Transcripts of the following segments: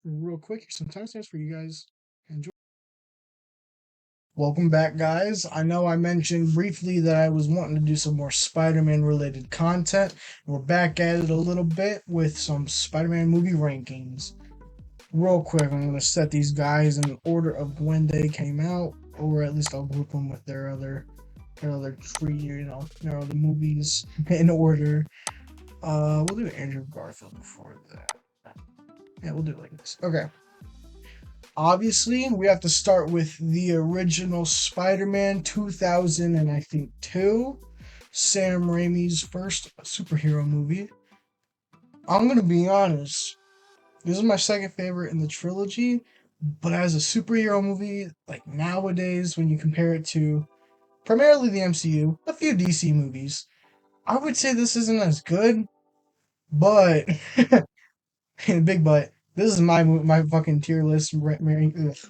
real quick. Here's some timestamps for you guys. Enjoy. Welcome back, guys. I know I mentioned briefly that I was wanting to do some more Spider-Man related content. We're back at it a little bit with some Spider-Man movie rankings. Real quick, I'm going to set these guys in order of when they came out, or at least I'll group them with their other tree, their other movies in order. We'll do Andrew Garfield before that. Yeah, we'll do it like this. Okay. Obviously, we have to start with the original Spider-Man 2000 and I think 2, Sam Raimi's first superhero movie. I'm gonna be honest, this is my second favorite in the trilogy, but as a superhero movie, like nowadays, when you compare it to primarily the MCU, a few DC movies, I would say this isn't as good, but big but this is my fucking tier list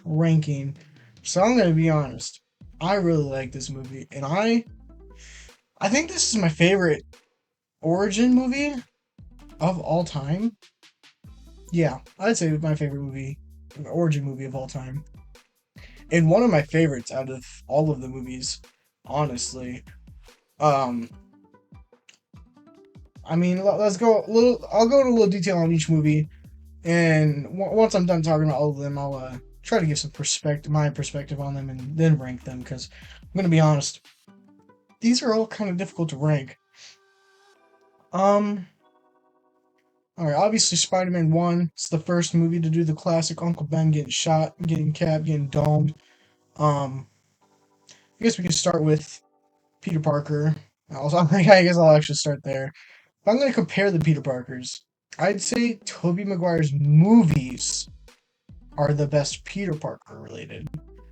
ranking. So I'm gonna be honest. I really like this movie, and I think this is my favorite origin movie of all time. Yeah, I'd say it's my favorite movie, origin movie of all time, and one of my favorites out of all of the movies. Honestly, um, I mean, let's go a little. I'll go into a little detail on each movie. And once I'm done talking about all of them, I'll try to give some my perspective on them, and then rank them. Because I'm gonna be honest, these are all kind of difficult to rank. Um, all right. Obviously, Spider-Man One. It's the first movie to do the classic Uncle Ben getting shot, getting capped, getting domed. Um, I guess we can start with Peter Parker. I guess I'll actually start there. If I'm gonna compare the Peter Parkers, I'd say Tobey Maguire's movies are the best Peter Parker related.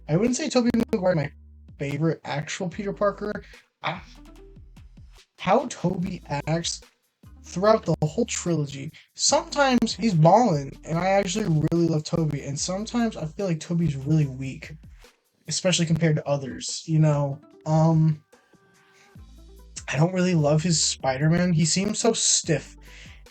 I wouldn't say Tobey Maguire my favorite actual Peter Parker. I, how Tobey acts throughout the whole trilogy. Sometimes he's balling, and I actually really love Tobey. And sometimes I feel like Tobey's really weak, especially compared to others. I don't really love his Spider-Man. He seems so stiff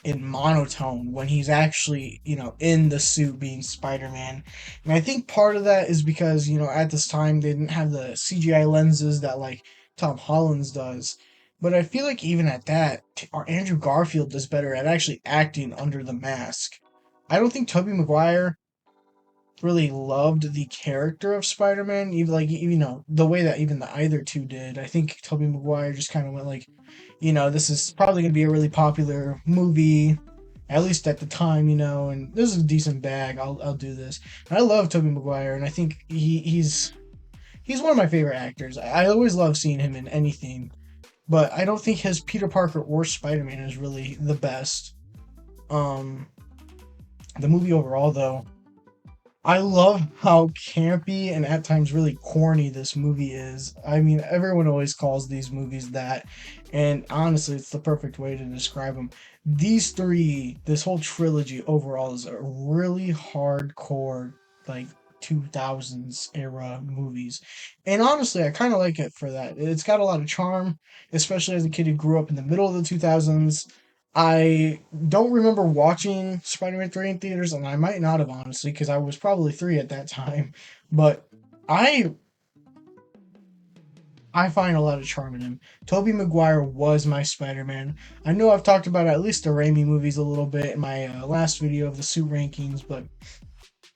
in monotone when he's actually, in the suit being Spider-Man. And I think part of that is because, at this time they didn't have the CGI lenses that like Tom Holland's does. But I feel like even at that, our Andrew Garfield does better at actually acting under the mask. I don't think Tobey Maguire really loved the character of Spider-Man, even like the way that even the either two did. I think Tobey Maguire just kind of went like, this is probably gonna be a really popular movie, at least at the time, and this is a decent bag. I'll do this. And I love Tobey Maguire, and I think he's one of my favorite actors. I always love seeing him in anything, but I don't think his Peter Parker or Spider-Man is really the best. Um, the movie overall, though, I love how campy and at times really corny this movie is. I mean, everyone always calls these movies that, and honestly, it's the perfect way to describe them. These three, this whole trilogy overall is a really hardcore, like 2000s era movies. And honestly, I kind of like it for that. It's got a lot of charm, especially as a kid who grew up in the middle of the 2000s. I don't remember watching Spider-Man 3 in theaters, and I might not have honestly, because I was probably 3 at that time. But I I find a lot of charm in him. Tobey Maguire was my Spider-Man. I know I've talked about at least the Raimi movies a little bit in my last video of the suit rankings, but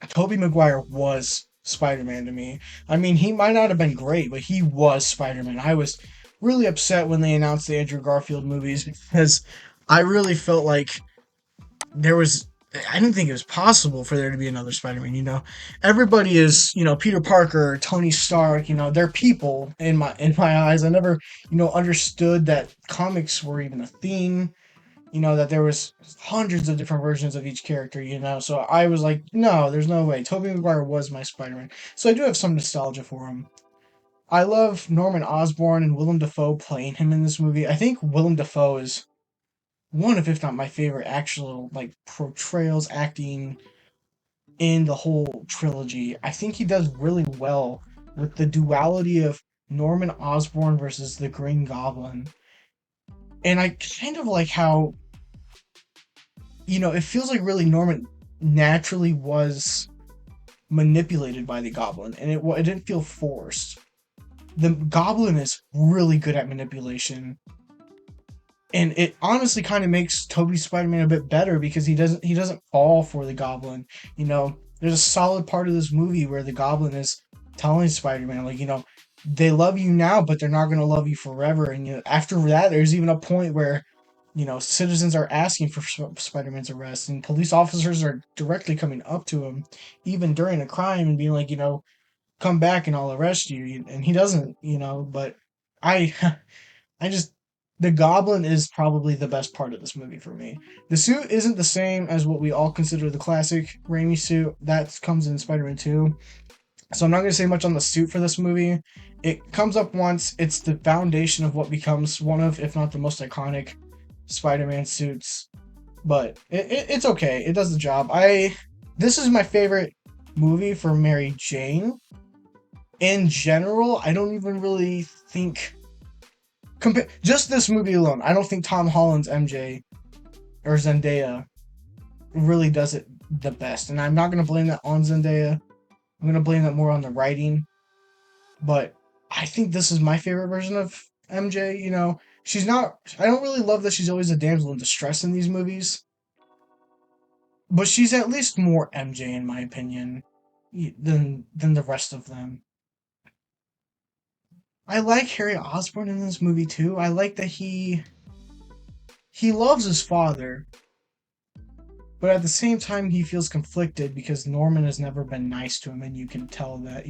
Tobey Maguire was Spider-Man to me. I mean, he might not have been great, but he was Spider-Man. I was really upset when they announced the Andrew Garfield movies because I really felt like there was I didn't think it was possible for there to be another Spider-Man, Everybody is, Peter Parker, Tony Stark, they're people in my eyes. I never, understood that comics were even a thing, that there was hundreds of different versions of each character, So I was like, no, there's no way. Tobey Maguire was my Spider-Man. So I do have some nostalgia for him. I love Norman Osborn and Willem Dafoe playing him in this movie. I think Willem Dafoe is one of, if not my favorite, actual like portrayals acting in the whole trilogy. I think he does really well with the duality of Norman Osborn versus the Green Goblin. And I kind of like how, it feels like really Norman. naturally was manipulated by the Goblin, and it didn't feel forced. The Goblin is really good at manipulation, and it honestly kind of makes Toby's Spider-Man a bit better because he doesn't fall for the Goblin. There's a solid part of this movie where the Goblin is telling Spider-Man, like, they love you now, but they're not going to love you forever. And after that, there's even a point where citizens are asking for Spider-Man's arrest, and police officers are directly coming up to him, even during a crime, and being like, come back and I'll arrest you. And he doesn't, but I I just the Goblin is probably the best part of this movie for me. The suit isn't the same as what we all consider the classic Raimi suit. That comes in Spider-Man 2. So I'm not going to say much on the suit for this movie. It comes up once. It's the foundation of what becomes one of, if not the most iconic Spider-Man suits. But it's okay. It does the job. This is my favorite movie for Mary Jane. In general, I don't even really think just this movie alone. I don't think Tom Holland's MJ or Zendaya really does it the best, and I'm not gonna blame that on Zendaya. I'm gonna blame that more on the writing. But I think this is my favorite version of MJ. She's not. I don't really love that she's always a damsel in distress in these movies, but she's at least more MJ in my opinion than the rest of them. I like Harry Osborn in this movie too. I like that he loves his father, but at the same time he feels conflicted because Norman has never been nice to him, and you can tell that,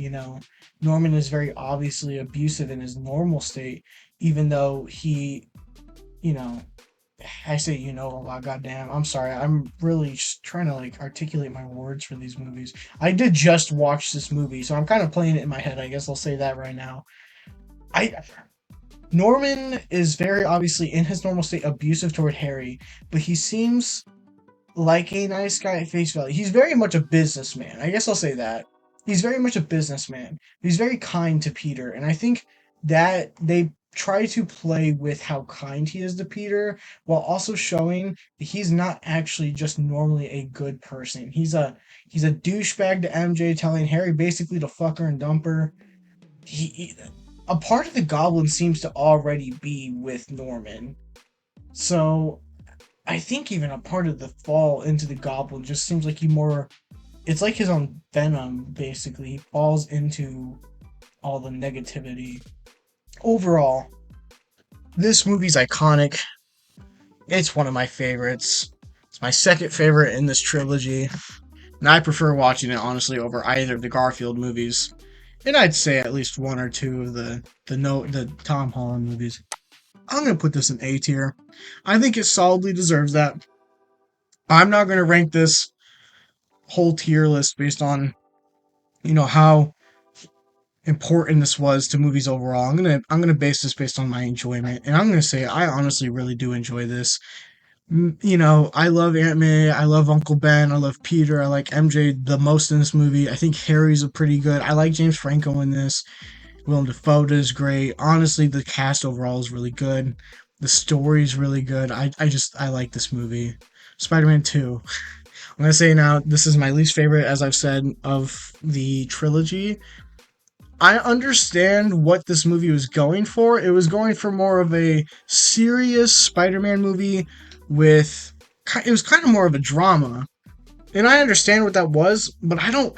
Norman is very obviously abusive in his normal state, even though he, you know, I say a lot, goddamn. I'm sorry. I'm really just trying to like articulate my words for these movies. I did just watch this movie, so I'm kind of playing it in my head. I guess I'll say that right now. I Norman is very obviously in his normal state abusive toward Harry, but he seems like a nice guy at face value. He's very much a businessman. I guess I'll say that. He's very much a businessman. He's very kind to Peter, and I think that they try to play with how kind he is to Peter while also showing that he's not actually just normally a good person. He's a douchebag to MJ, telling Harry basically to fuck her and dump her. He a part of the Goblin seems to already be with Norman. So I think even a part of the fall into the Goblin just seems like he more. It's like his own venom, basically. He falls into all the negativity. Overall, this movie's iconic. It's one of my favorites. It's my second favorite in this trilogy. And I prefer watching it, honestly, over either of the Garfield movies. And I'd say at least one or two of the Tom Holland movies. I'm gonna put this in A tier. I think it solidly deserves that. I'm not gonna rank this whole tier list based on how important this was to movies overall. I'm gonna base this based on my enjoyment, and I'm gonna say I honestly really do enjoy this. I love Aunt May, I love Uncle Ben, I love Peter, I like MJ the most in this movie. I think Harry's a pretty good. I like James Franco in this. Willem Dafoe is great. Honestly, the cast overall is really good. The story's really good. I like this movie. Spider-Man 2. I'm gonna say now, this is my least favorite, as I've said, of the trilogy. I understand what this movie was going for. It was going for more of a serious Spider-Man movie with. It was kind of more of a drama. And I understand what that was, but I don't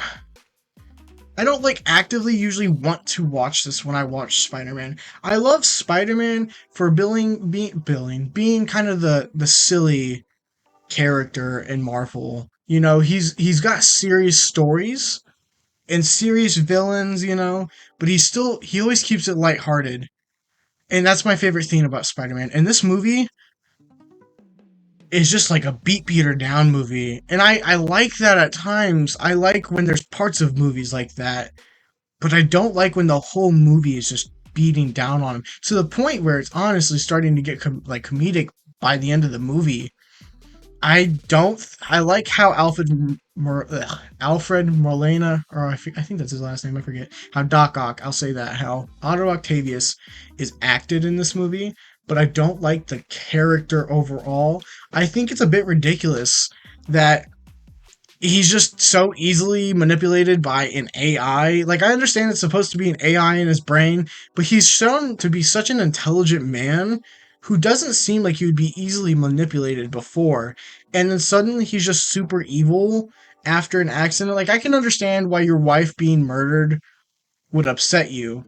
like actively usually want to watch this when I watch Spider-Man. I love Spider-Man for being kind of the silly character in Marvel. He's got serious stories and serious villains, but he always keeps it lighthearted. And that's my favorite thing about Spider-Man. And this movie is just like a beat Peter down movie. And I like that at times. I like when there's parts of movies like that, but I don't like when the whole movie is just beating down on him to the point where it's honestly starting to get comedic by the end of the movie. I like how Alfred Molina, or I think that's his last name, I forget. How Doc Ock, I'll say that, how Otto Octavius is acted in this movie, but I don't like the character overall. I think it's a bit ridiculous that he's just so easily manipulated by an AI. Like, I understand it's supposed to be an AI in his brain, but he's shown to be such an intelligent man who doesn't seem like he would be easily manipulated before. And then suddenly he's just super evil after an accident. Like, I can understand why your wife being murdered would upset you.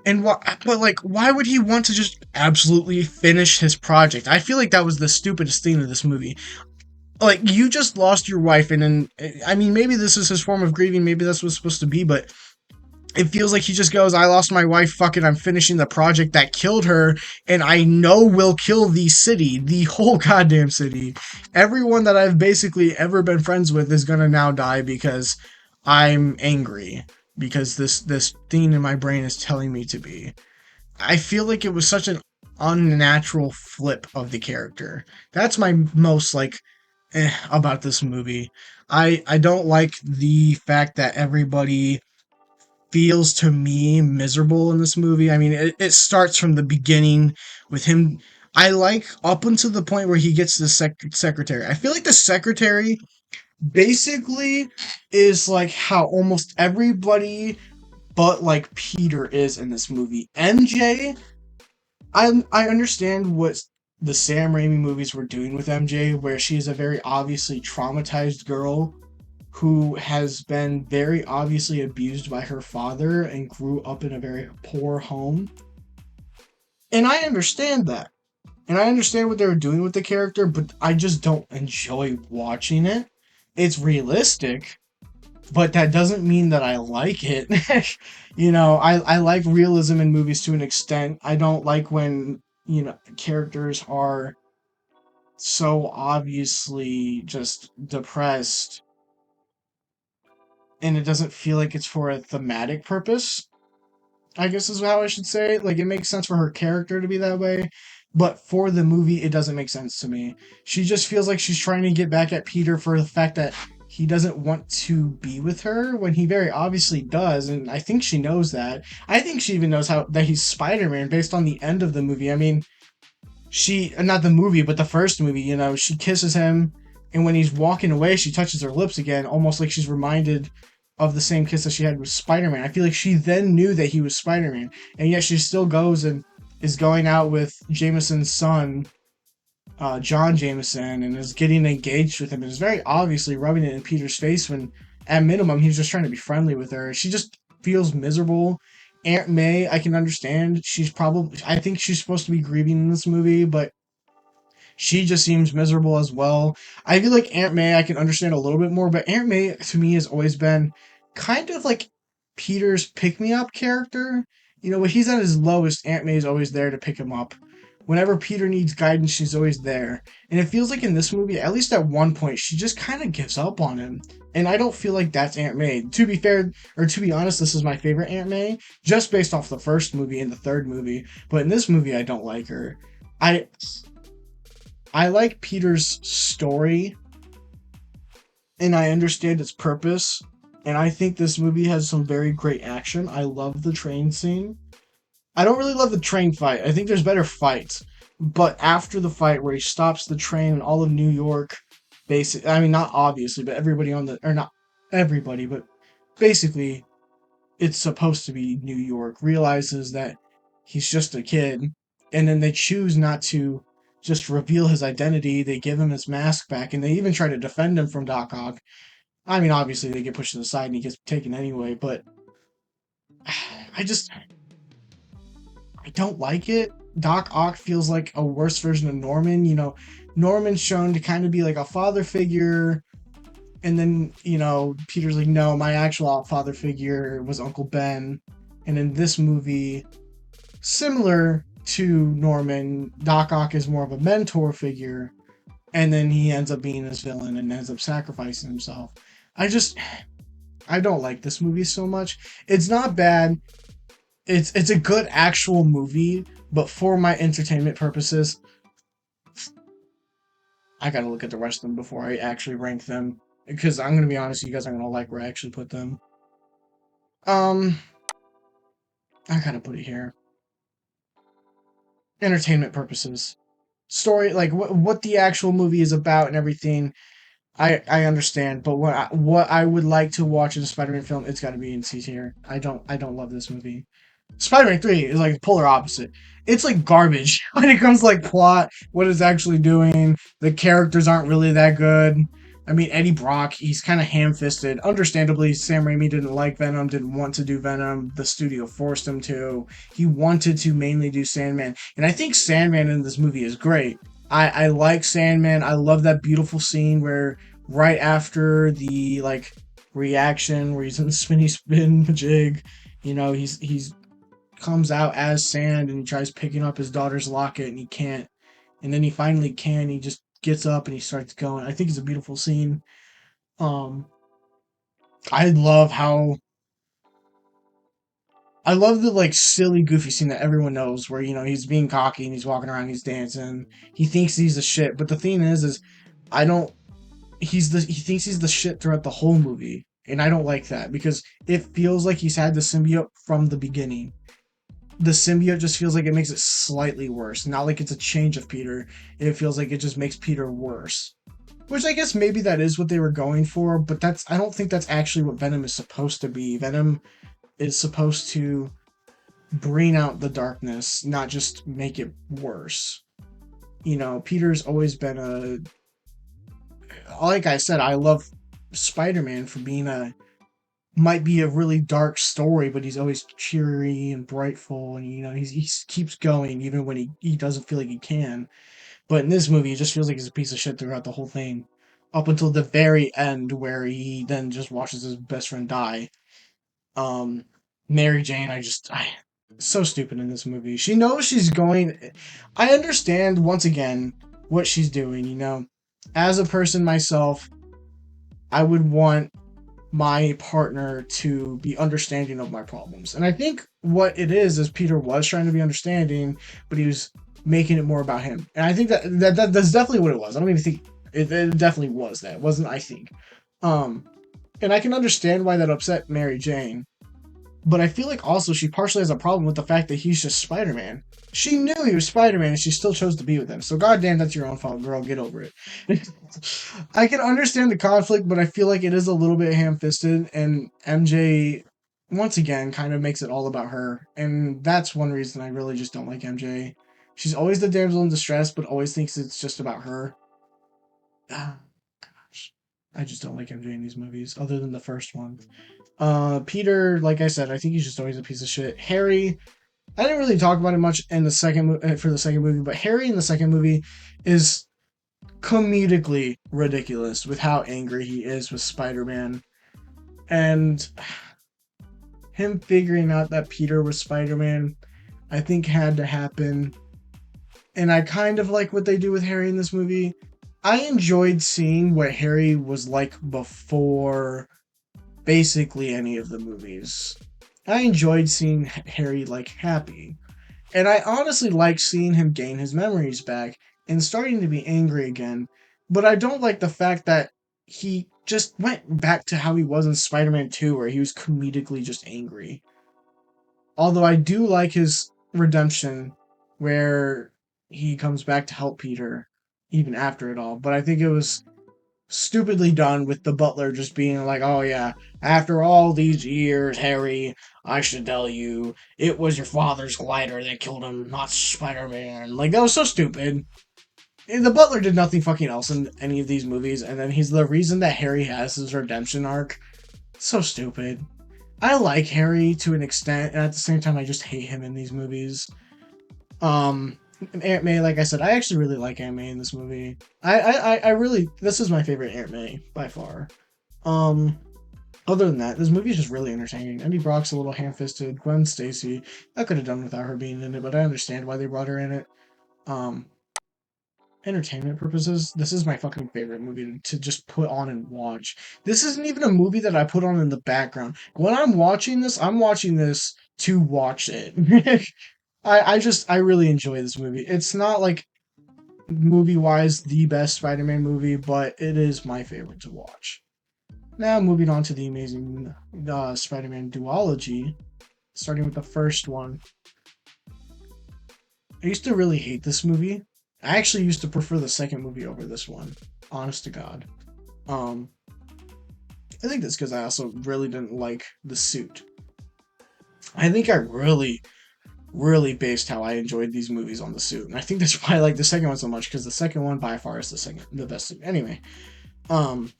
And why, but like, why would he want to just absolutely finish his project? I feel like that was the stupidest thing in this movie. Like, you just lost your wife, and then I mean, maybe this is his form of grieving, maybe that's what's supposed to be, but it feels like he just goes, I lost my wife, fuck it, I'm finishing the project that killed her, and I know will kill the city, the whole goddamn city. Everyone that I've basically ever been friends with is gonna now die because I'm angry. Because this thing in my brain is telling me to be. I feel like it was such an unnatural flip of the character. That's my most like about this movie. I don't like the fact that everybody feels to me miserable in this movie. I mean, it starts from the beginning with him. I like up until the point where he gets the secretary. I feel like the secretary basically is like how almost everybody but like Peter is in this movie. MJ, I understand what the Sam Raimi movies were doing with MJ, where she is a very obviously traumatized girl who has been very obviously abused by her father and grew up in a very poor home. And I understand that. And I understand what they were doing with the character, but I just don't enjoy watching it. It's realistic, but that doesn't mean that I like it. I like realism in movies to an extent. I don't like when, characters are so obviously just depressed and it doesn't feel like it's for a thematic purpose. I guess is how I should say it. Like, it makes sense for her character to be that way, but for the movie, it doesn't make sense to me. She just feels like she's trying to get back at Peter for the fact that he doesn't want to be with her when he very obviously does, and I think she knows that. I think she even knows how that he's Spider-Man based on the end of the movie. I mean, she not the movie, but the first movie, she kisses him, and when he's walking away, she touches her lips again, almost like she's reminded of the same kiss that she had with Spider-Man. I feel like she then knew that he was Spider-Man, and yet she still goes and is going out with Jameson's son, John Jameson, and is getting engaged with him, and is very obviously rubbing it in Peter's face when, at minimum, he's just trying to be friendly with her. She just feels miserable. Aunt May, I can understand. I think she's supposed to be grieving in this movie, but she just seems miserable as well. I feel like Aunt May I can understand a little bit more, but Aunt May to me has always been kind of like Peter's pick me up character. When he's at his lowest, Aunt May is always there to pick him up. Whenever Peter needs guidance, she's always there. And it feels like in this movie, at least at one point, she just kind of gives up on him. And I don't feel like that's Aunt May. To be fair, or to be honest, this is my favorite Aunt May, just based off the first movie and the third movie. But in this movie, I don't like her. I I like Peter's story and I understand its purpose. And I think this movie has some very great action. I love the train scene. I don't really love the train fight. I think there's better fights. But after the fight where he stops the train and all of New York, basically, I mean, not obviously, but everybody or not everybody, but basically, it's supposed to be New York, realizes that he's just a kid, and then they choose not to just reveal his identity. They give him his mask back, and they even try to defend him from Doc Ock. I mean, obviously, they get pushed to the side and he gets taken anyway, but I just, I don't like it. Doc Ock feels like a worse version of Norman. Norman's shown to kind of be like a father figure, and then, Peter's like, no, my actual father figure was Uncle Ben. And in this movie, similar to Norman, Doc Ock is more of a mentor figure, and then he ends up being his villain and ends up sacrificing himself. I just I don't like this movie so much. It's not bad. It's a good actual movie, but for my entertainment purposes, I gotta look at the rest of them before I actually rank them. Because I'm gonna be honest, you guys aren't gonna like where I actually put them. Um, I gotta put it here. Entertainment purposes. Story, like what the actual movie is about and everything. I understand, but what I would like to watch in a Spider-Man film, it's got to be in C tier. I don't love this movie. Spider-Man 3 is like the polar opposite. It's like garbage when it comes to like plot, what it's actually doing. The characters aren't really that good. I mean, Eddie Brock, he's kind of ham-fisted. Understandably, Sam Raimi didn't like Venom, didn't want to do Venom. The studio forced him to. He wanted to mainly do Sandman. And I think Sandman in this movie is great. I like Sandman. I love that beautiful scene where right after the like reaction where he's in the spinny spin jig, he's comes out as Sand and he tries picking up his daughter's locket and he can't. And then he finally can. He just gets up and he starts going. I think it's a beautiful scene. Um, I love how I love the like silly goofy scene that everyone knows where he's being cocky and he's walking around, he's dancing. He thinks he's the shit, but the thing is I don't. He thinks he's the shit throughout the whole movie, and I don't like that because it feels like he's had the symbiote from the beginning. The symbiote just feels like it makes it slightly worse. Not like it's a change of Peter. It feels like it just makes Peter worse. Which I guess maybe that is what they were going for, but I don't think that's actually what Venom is supposed to be. Venom is supposed to bring out the darkness, not just make it worse. Peter's always been like I said, I love Spider-Man for being might be a really dark story, but he's always cheery and brightful, and he keeps going even when he doesn't feel like he can. But in this movie, it just feels like he's a piece of shit throughout the whole thing, up until the very end where he then just watches his best friend die. Um, Mary Jane, I so stupid in this movie. She knows she's going. I understand once again what she's doing. As a person myself, I would want my partner to be understanding of my problems. And I think what it is Peter was trying to be understanding, but he was making it more about him. And I think that's definitely what it was. I don't even think it definitely was that. It wasn't I think. Um and I can understand why that upset Mary Jane. But I feel like also she partially has a problem with the fact that he's just Spider-Man. She knew he was Spider-Man and she still chose to be with him. So goddamn, that's your own fault, girl. Get over it. I can understand the conflict, but I feel like it is a little bit ham-fisted, and MJ once again kind of makes it all about her. And that's one reason I really just don't like MJ. She's always the damsel in distress, but always thinks it's just about her. Ah, gosh. I just don't like MJ in these movies, other than the first one. Peter, like I said, I think he's just always a piece of shit. Harry, I didn't really talk about it much in the for the second movie, but Harry in the second movie is comedically ridiculous with how angry he is with Spider-Man, and him figuring out that Peter was Spider-Man, I think had to happen. And I kind of like what they do with Harry in this movie. I enjoyed seeing what Harry was like before basically any of the movies. I enjoyed seeing Harry like happy. And I honestly like seeing him gain his memories back and starting to be angry again. But I don't like the fact that he just went back to how he was in Spider Man 2, where he was comedically just angry. Although I do like his redemption, where he comes back to help Peter, even after it all. But I think it was stupidly done with the butler just being like, oh yeah, after all these years, Harry, I should tell you, it was your father's glider that killed him, not Spider-Man. Like, that was so stupid. And the butler did nothing fucking else in any of these movies, and then he's the reason that Harry has his redemption arc. So stupid. I like Harry to an extent, and at the same time, I just hate him in these movies. Um, Aunt May, like I said, I actually really like Aunt May in this movie. I really, this is my favorite Aunt May by far. Um, Other than that, this movie is just really entertaining. Eddie Brock's a little ham-fisted. Gwen Stacy, I could have done without her being in it, but I understand why they brought her in it. Um, Entertainment purposes, this is my fucking favorite movie to just put on and watch. This isn't even a movie that I put on in the background. When I'm watching this to watch it. I really enjoy this movie. It's not like movie wise the best Spider-Man movie, but it is my favorite to watch. Now moving on to the amazing Spider-Man duology, starting with the first one. I used to really hate this movie. I actually used to prefer the second movie over this one. Honest to God. Um, I think that's because I also really didn't like the suit. I think I really based how I enjoyed these movies on the suit, and I think that's why I like the second one so much because the second one by far is the best suit. Anyway, um,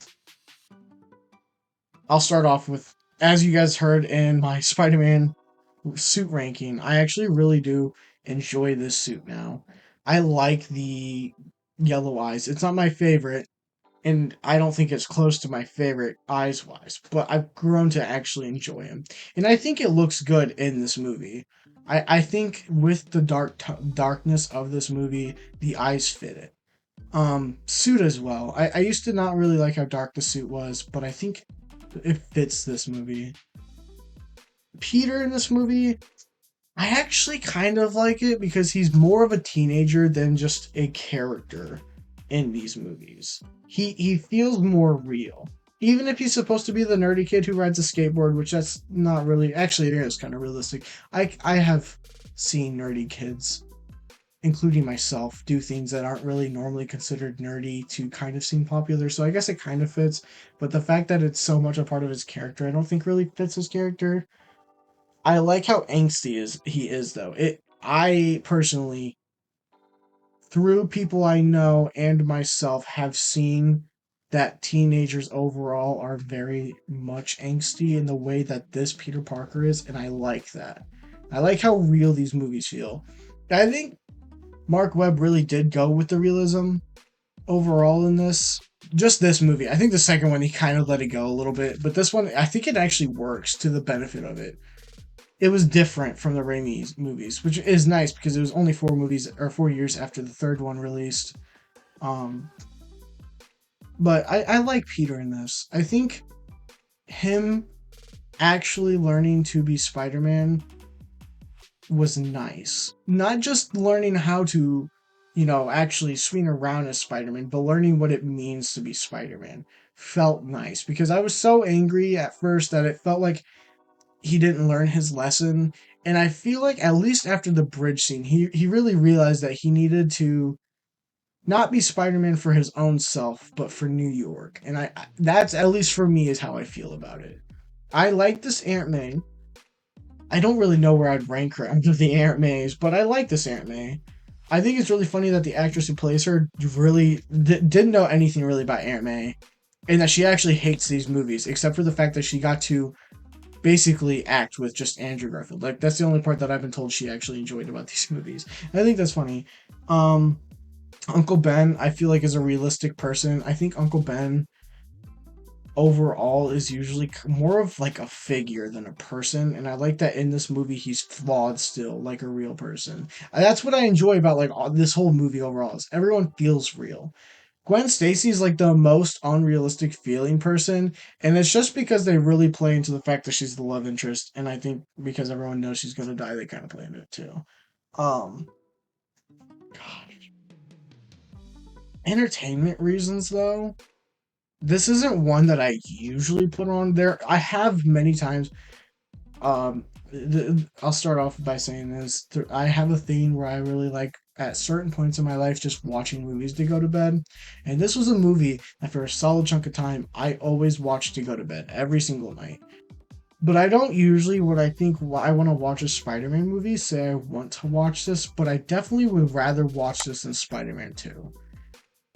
I'll start off with, as you guys heard in my Spider-Man suit ranking, I actually really do enjoy this suit now. I like the yellow eyes. It's not my favorite, and I don't think it's close to my favorite eyes wise, but I've grown to actually enjoy him. And I think it looks good in this movie. I think with the darkness of this movie, the eyes fit it. Suit as well. I used to not really like how dark the suit was, but I think it fits this movie. Peter in this movie, I actually kind of like it because he's more of a teenager than just a character in these movies. He feels more real. Even if he's supposed to be the nerdy kid who rides a skateboard, which that's not really, actually it is kind of realistic. I have seen nerdy kids, including myself, do things that aren't really normally considered nerdy to kind of seem popular. So I guess it kind of fits, but the fact that it's so much a part of his character, I don't think really fits his character. I like how angsty is he is though. It I personally, through people I know and myself, have seen that teenagers overall are very much angsty in the way that this Peter Parker is, and I like that. I like how real these movies feel. I think Mark Webb really did go with the realism overall in this. Just this movie. I think the second one he kind of let it go a little bit, but this one I think it actually works to the benefit of it. It was different from the Raimi movies, which is nice because it was only 4 movies or 4 years after the third one released. Um, but I like Peter in this. I think him actually learning to be Spider Man was nice. Not just learning how to, actually swing around as Spider Man, but learning what it means to be Spider Man felt nice because I was so angry at first that it felt like he didn't learn his lesson. And I feel like at least after the bridge scene, he really realized that he needed to not be Spider-Man for his own self, but for New York. And that's at least for me is how I feel about it. I like this Aunt May. I don't really know where I'd rank her under the Aunt Mays, but I like this Aunt May. I think it's really funny that the actress who plays her really didn't know anything really about Aunt May, and that she actually hates these movies, except for the fact that she got to basically act with just Andrew Garfield. Like that's the only part that I've been told she actually enjoyed about these movies. I think that's funny. Um, Uncle Ben, I feel like is a realistic person. I think Uncle Ben overall is usually more of like a figure than a person, and I like that in this movie he's flawed still, like a real person. That's what I enjoy about like this whole movie overall is everyone feels real. Gwen Stacy is like the most unrealistic feeling person, and it's just because they really play into the fact that she's the love interest, and I think because everyone knows she's gonna die, they kind of play into it too. Um, gosh, entertainment reasons though, this isn't one that I usually put on there. I have many times. I'll start off by saying this: I have a thing where I really like at certain points in my life just watching movies to go to bed. And this was a movie that for a solid chunk of time I always watched to go to bed every single night. But I don't usually what I think I want to watch a Spider-Man movie say I want to watch this, but I definitely would rather watch this than Spider-Man 2.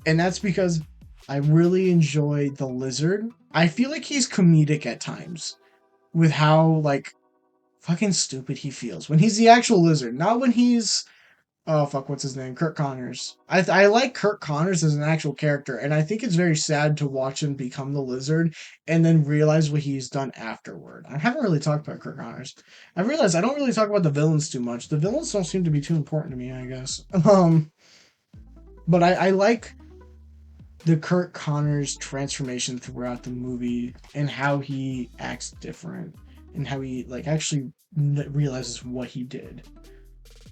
And that's because I really enjoy the Lizard. I feel like he's comedic at times with how like fucking stupid he feels when he's the actual Lizard, not when he's oh fuck, what's his name? Kirk Connors. I like Kirk Connors as an actual character, and I think it's very sad to watch him become the Lizard and then realize what he's done afterward. I haven't really talked about Kirk Connors. I realized I don't really talk about the villains too much. The villains don't seem to be too important to me, I guess. But I like the Kirk Connors transformation throughout the movie and how he acts different and how he like actually realizes what he did.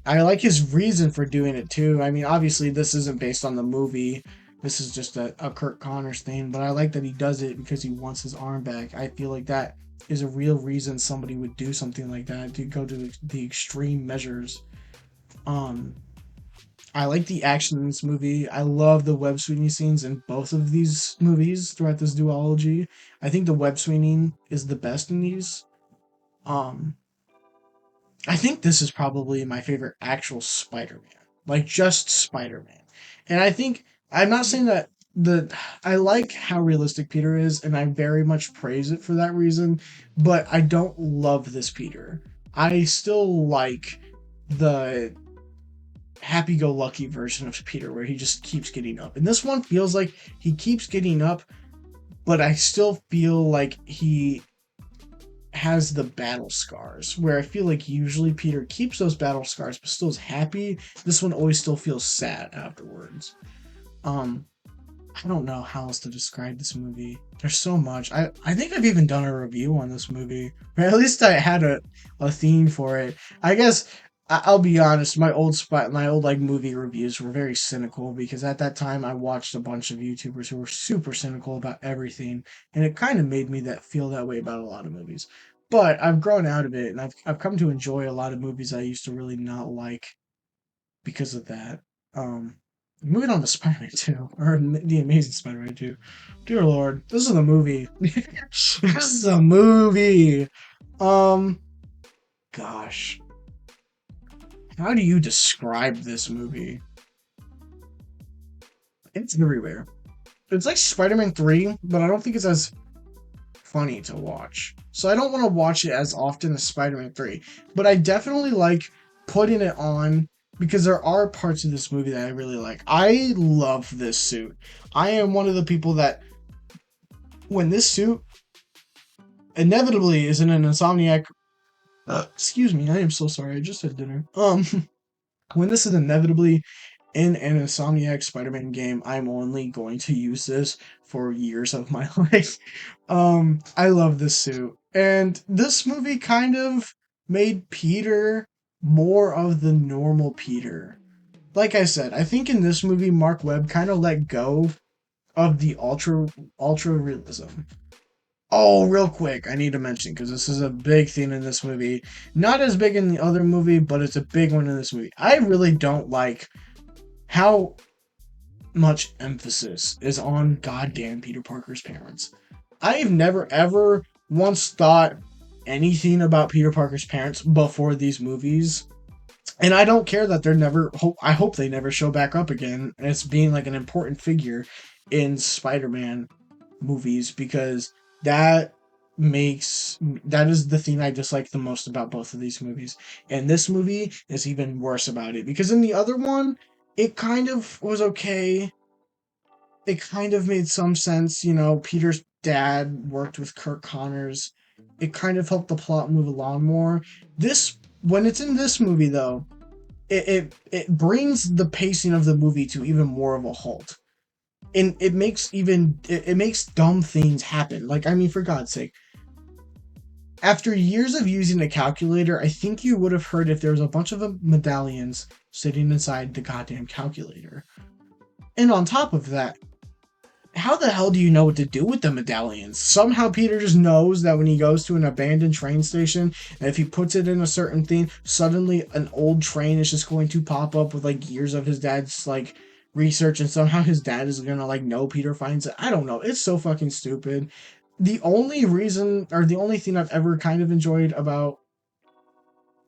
I like his reason for doing it too. I mean, obviously, this isn't based on the movie. This is just a Kirk Connors thing, but I like that he does it because he wants his arm back. I feel like that is a real reason somebody would do something like that to go to the extreme measures. Um, I like the action in this movie. I love the web swinging scenes in both of these movies throughout this duology. I think the web swinging is the best in these. Um, I think this is probably my favorite actual Spider-Man, like just Spider-Man. And I think I'm not saying that the I like how realistic Peter is, and I very much praise it for that reason. But I don't love this Peter. I still like the happy-go-lucky version of Peter where he just keeps getting up. And this one feels like he keeps getting up, but I still feel like he has the battle scars where I feel like usually Peter keeps those battle scars but still is happy. This one always still feels sad afterwards. Um I don't know how else to describe this movie. There's so much. I think I've even done a review on this movie. Or at least I had a theme for it. I guess I'll be honest, my old like movie reviews were very cynical because at that time I watched a bunch of YouTubers who were super cynical about everything, and it kind of made me that feel that way about a lot of movies. But I've grown out of it, and I've come to enjoy a lot of movies I used to really not like because of that. Um, Moving on to Spider-Man 2, or The Amazing Spider-Man 2. Dear Lord, this is a movie. This is a movie. Um, Gosh, how do you describe this movie? It's everywhere. It's like Spider-Man 3, but I don't think it's as funny to watch. So I don't want to watch it as often as Spider-Man 3. But I definitely like putting it on because there are parts of this movie that I really like. I love this suit. I am one of the people that when this suit inevitably is in an Insomniac excuse me, I am so sorry. I just had dinner. When this is inevitably in an Insomniac Spider-Man game, I'm only going to use this for years of my life. I love this suit. And this movie kind of made Peter more of the normal Peter. Like I said, I think in this movie Mark Webb kind of let go of the ultra realism. Oh, real quick, I need to mention because this is a big theme in this movie. Not as big in the other movie, but it's a big one in this movie. I really don't like how much emphasis is on goddamn Peter Parker's parents. I've never ever once thought anything about Peter Parker's parents before these movies. And I don't care that they're never I hope they never show back up again as being like an important figure in Spider-Man movies because that that is the thing I dislike the most about both of these movies. And this movie is even worse about it because in the other one, it kind of was okay. It kind of made some sense, Peter's dad worked with Kirk Connors. It kind of helped the plot move along more. This when it's in this movie though, it brings the pacing of the movie to even more of a halt, and it makes dumb things happen. Like, I mean, for God's sake, after years of using a calculator, I think you would have heard if there was a bunch of medallions sitting inside the goddamn calculator. And on top of that, how the hell do you know what to do with the medallions? Somehow Peter just knows that when he goes to an abandoned train station, and if he puts it in a certain thing, suddenly an old train is just going to pop up with like years of his dad's like research, and somehow his dad is gonna like know Peter finds it. I don't know. It's so fucking stupid. The only reason or the only thing I've ever kind of enjoyed about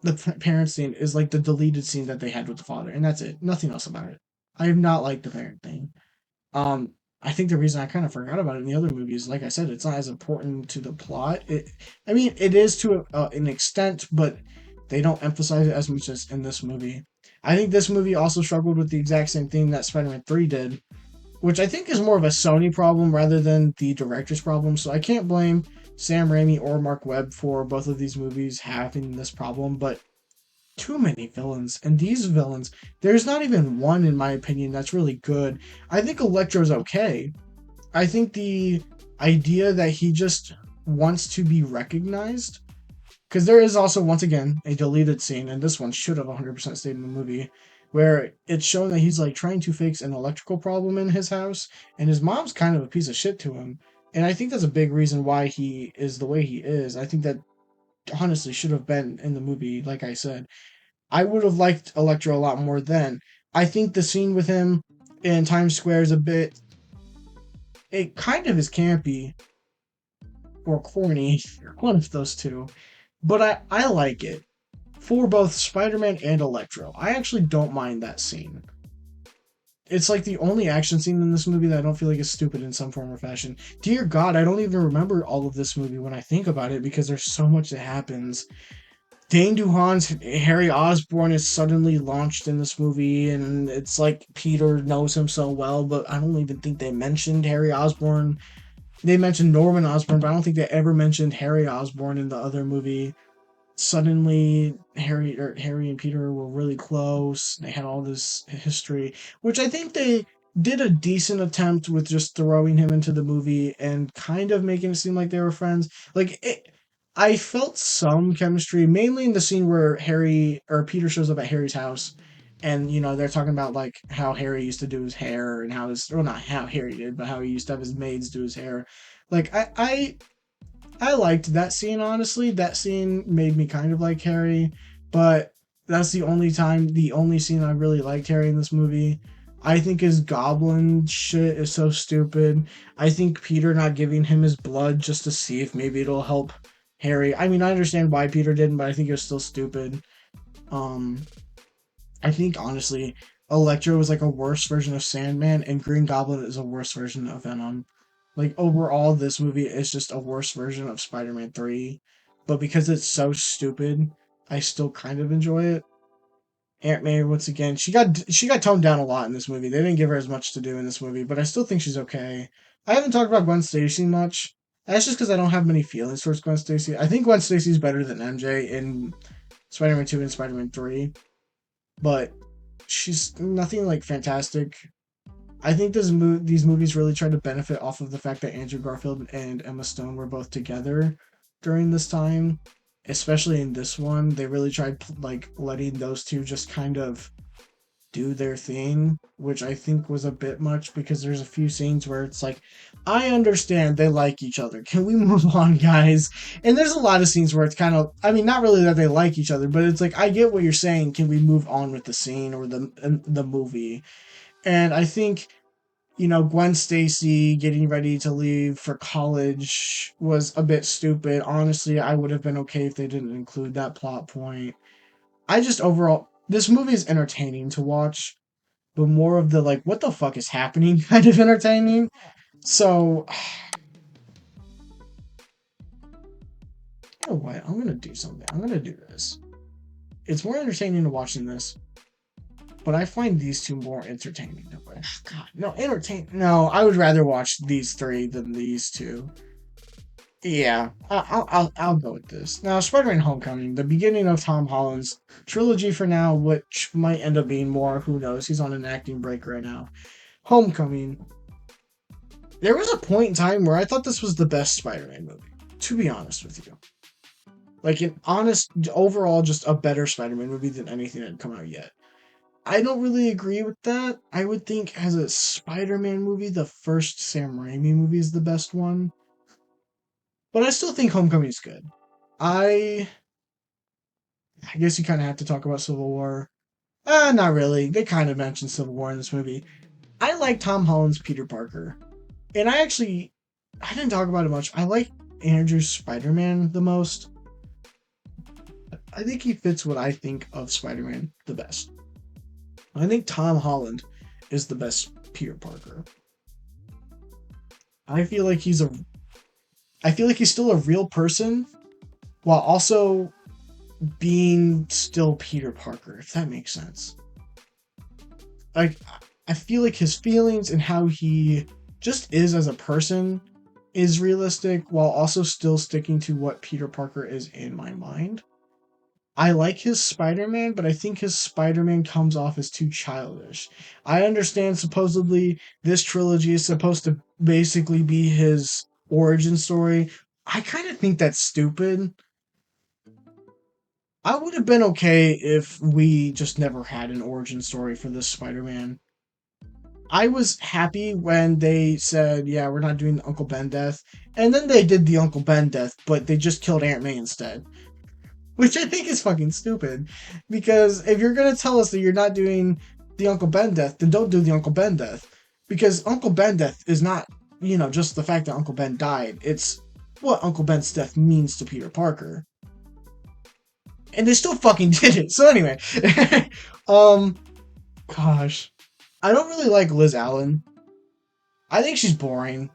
the parent scene is like the deleted scene that they had with the father, and that's it. Nothing else about it. I have not liked the parent thing. Um, I think the reason I kind of forgot about it in the other movies, like I said, it's not as important to the plot. I mean, it is to an extent, but they don't emphasize it as much as in this movie. I think this movie also struggled with the exact same thing that Spider-Man 3 did, which I think is more of a Sony problem rather than the director's problem. So I can't blame Sam Raimi or Mark Webb for both of these movies having this problem, but too many villains. And these villains, there's not even one, in my opinion, that's really good. I think Electro's okay. I think the idea that he just wants to be recognized, because there is also, once again, a deleted scene, and this one should have 100% stayed in the movie, where it's shown that he's like trying to fix an electrical problem in his house, and his mom's kind of a piece of shit to him. And I think that's a big reason why he is the way he is. I think that honestly should have been in the movie, like I said. I would have liked Electro a lot more then, I think the scene with him in Times Square is a bit. It kind of is campy or corny, one of those two. But I like it for both Spider-Man and Electro. I actually don't mind that scene. It's like the only action scene in this movie that I don't feel like is stupid in some form or fashion. Dear God, I don't even remember all of this movie when I think about it because there's so much that happens. Dane DeHaan's Harry Osborn is suddenly launched in this movie, and it's like Peter knows him so well, but I don't even think they mentioned Harry Osborn. They mentioned Norman Osborn, but I don't think they ever mentioned Harry Osborn in the other movie. Suddenly, Harry and Peter were really close. They had all this history, which I think they did a decent attempt with just throwing him into the movie and kind of making it seem like they were friends. Like it, I felt some chemistry, mainly in the scene where Harry or Peter shows up at Harry's house, and they're talking about like how Harry used to do his hair and how his, well, not how Harry did, but how he used to have his maids do his hair. Like I liked that scene, honestly. That scene made me kind of like Harry, but that's the only scene I really liked Harry in this movie. I think his goblin shit is so stupid. I think Peter not giving him his blood just to see if maybe it'll help Harry. I mean, I understand why Peter didn't, but I think it was still stupid. Um, I think honestly, Electro was like a worse version of Sandman, and Green Goblin is a worse version of Venom. Like overall, this movie is just a worse version of Spider-Man 3. But because it's so stupid, I still kind of enjoy it. Aunt May, once again, she got toned down a lot in this movie. They didn't give her as much to do in this movie, but I still think she's okay. I haven't talked about Gwen Stacy much. That's just because I don't have many feelings towards Gwen Stacy. I think Gwen Stacy's better than MJ in Spider-Man 2 and Spider-Man 3, but she's nothing like fantastic. I think these movies really tried to benefit off of the fact that Andrew Garfield and Emma Stone were both together during this time, especially in this one. They really tried like letting those two just kind of do their thing, which I think was a bit much because there's a few scenes where it's like, I understand they like each other. Can we move on, guys? And there's a lot of scenes where it's kind of, I mean, not really that they like each other, but it's like, I get what you're saying. Can we move on with the scene or the movie? And I think Gwen Stacy getting ready to leave for college was a bit stupid. Honestly, I would have been okay if they didn't include that plot point. I just overall, this movie is entertaining to watch, but more of the like, what the fuck is happening kind of entertaining. So, you know what? I'm gonna do something. I'm gonna do this. It's more entertaining to watching this, but I find these two more entertaining. God, no, entertain. No, I would rather watch these three than these two. Yeah, I'll go with this. Now, Spider-Man: Homecoming, the beginning of Tom Holland's trilogy for now, which might end up being more. Who knows? He's on an acting break right now. Homecoming. There was a point in time where I thought this was the best Spider-Man movie. To be honest with you, like an honest, overall, just a better Spider-Man movie than anything that had come out yet. I don't really agree with that. I would think as a Spider-Man movie, the first Sam Raimi movie is the best one. But I still think Homecoming's good. I I guess you kind of have to talk about Civil War. Not really. They kind of mentioned Civil War in this movie. I like Tom Holland's Peter Parker. And I didn't talk about it much. I like Andrew's Spider-Man the most. I think he fits what I think of Spider-Man the best. I think Tom Holland is the best Peter Parker. I feel like he's still a real person while also being still Peter Parker, if that makes sense. Like, I feel like his feelings and how he just is as a person is realistic while also still sticking to what Peter Parker is in my mind. I like his Spider-Man, but I think his Spider-Man comes off as too childish. I understand supposedly this trilogy is supposed to basically be his origin story. I kind of think that's stupid. I would have been okay if we just never had an origin story for this Spider-Man. I was happy when they said, yeah, we're not doing the Uncle Ben death. And then they did the Uncle Ben death, but they just killed Aunt May instead. Which I think is fucking stupid. Because if you're gonna tell us that you're not doing the Uncle Ben death, then don't do the Uncle Ben death. Because Uncle Ben death is not, just the fact that Uncle Ben died. It's what Uncle Ben's death means to Peter Parker. And they still fucking did it. So anyway, um, gosh, I don't really like Liz Allen. I think she's boring.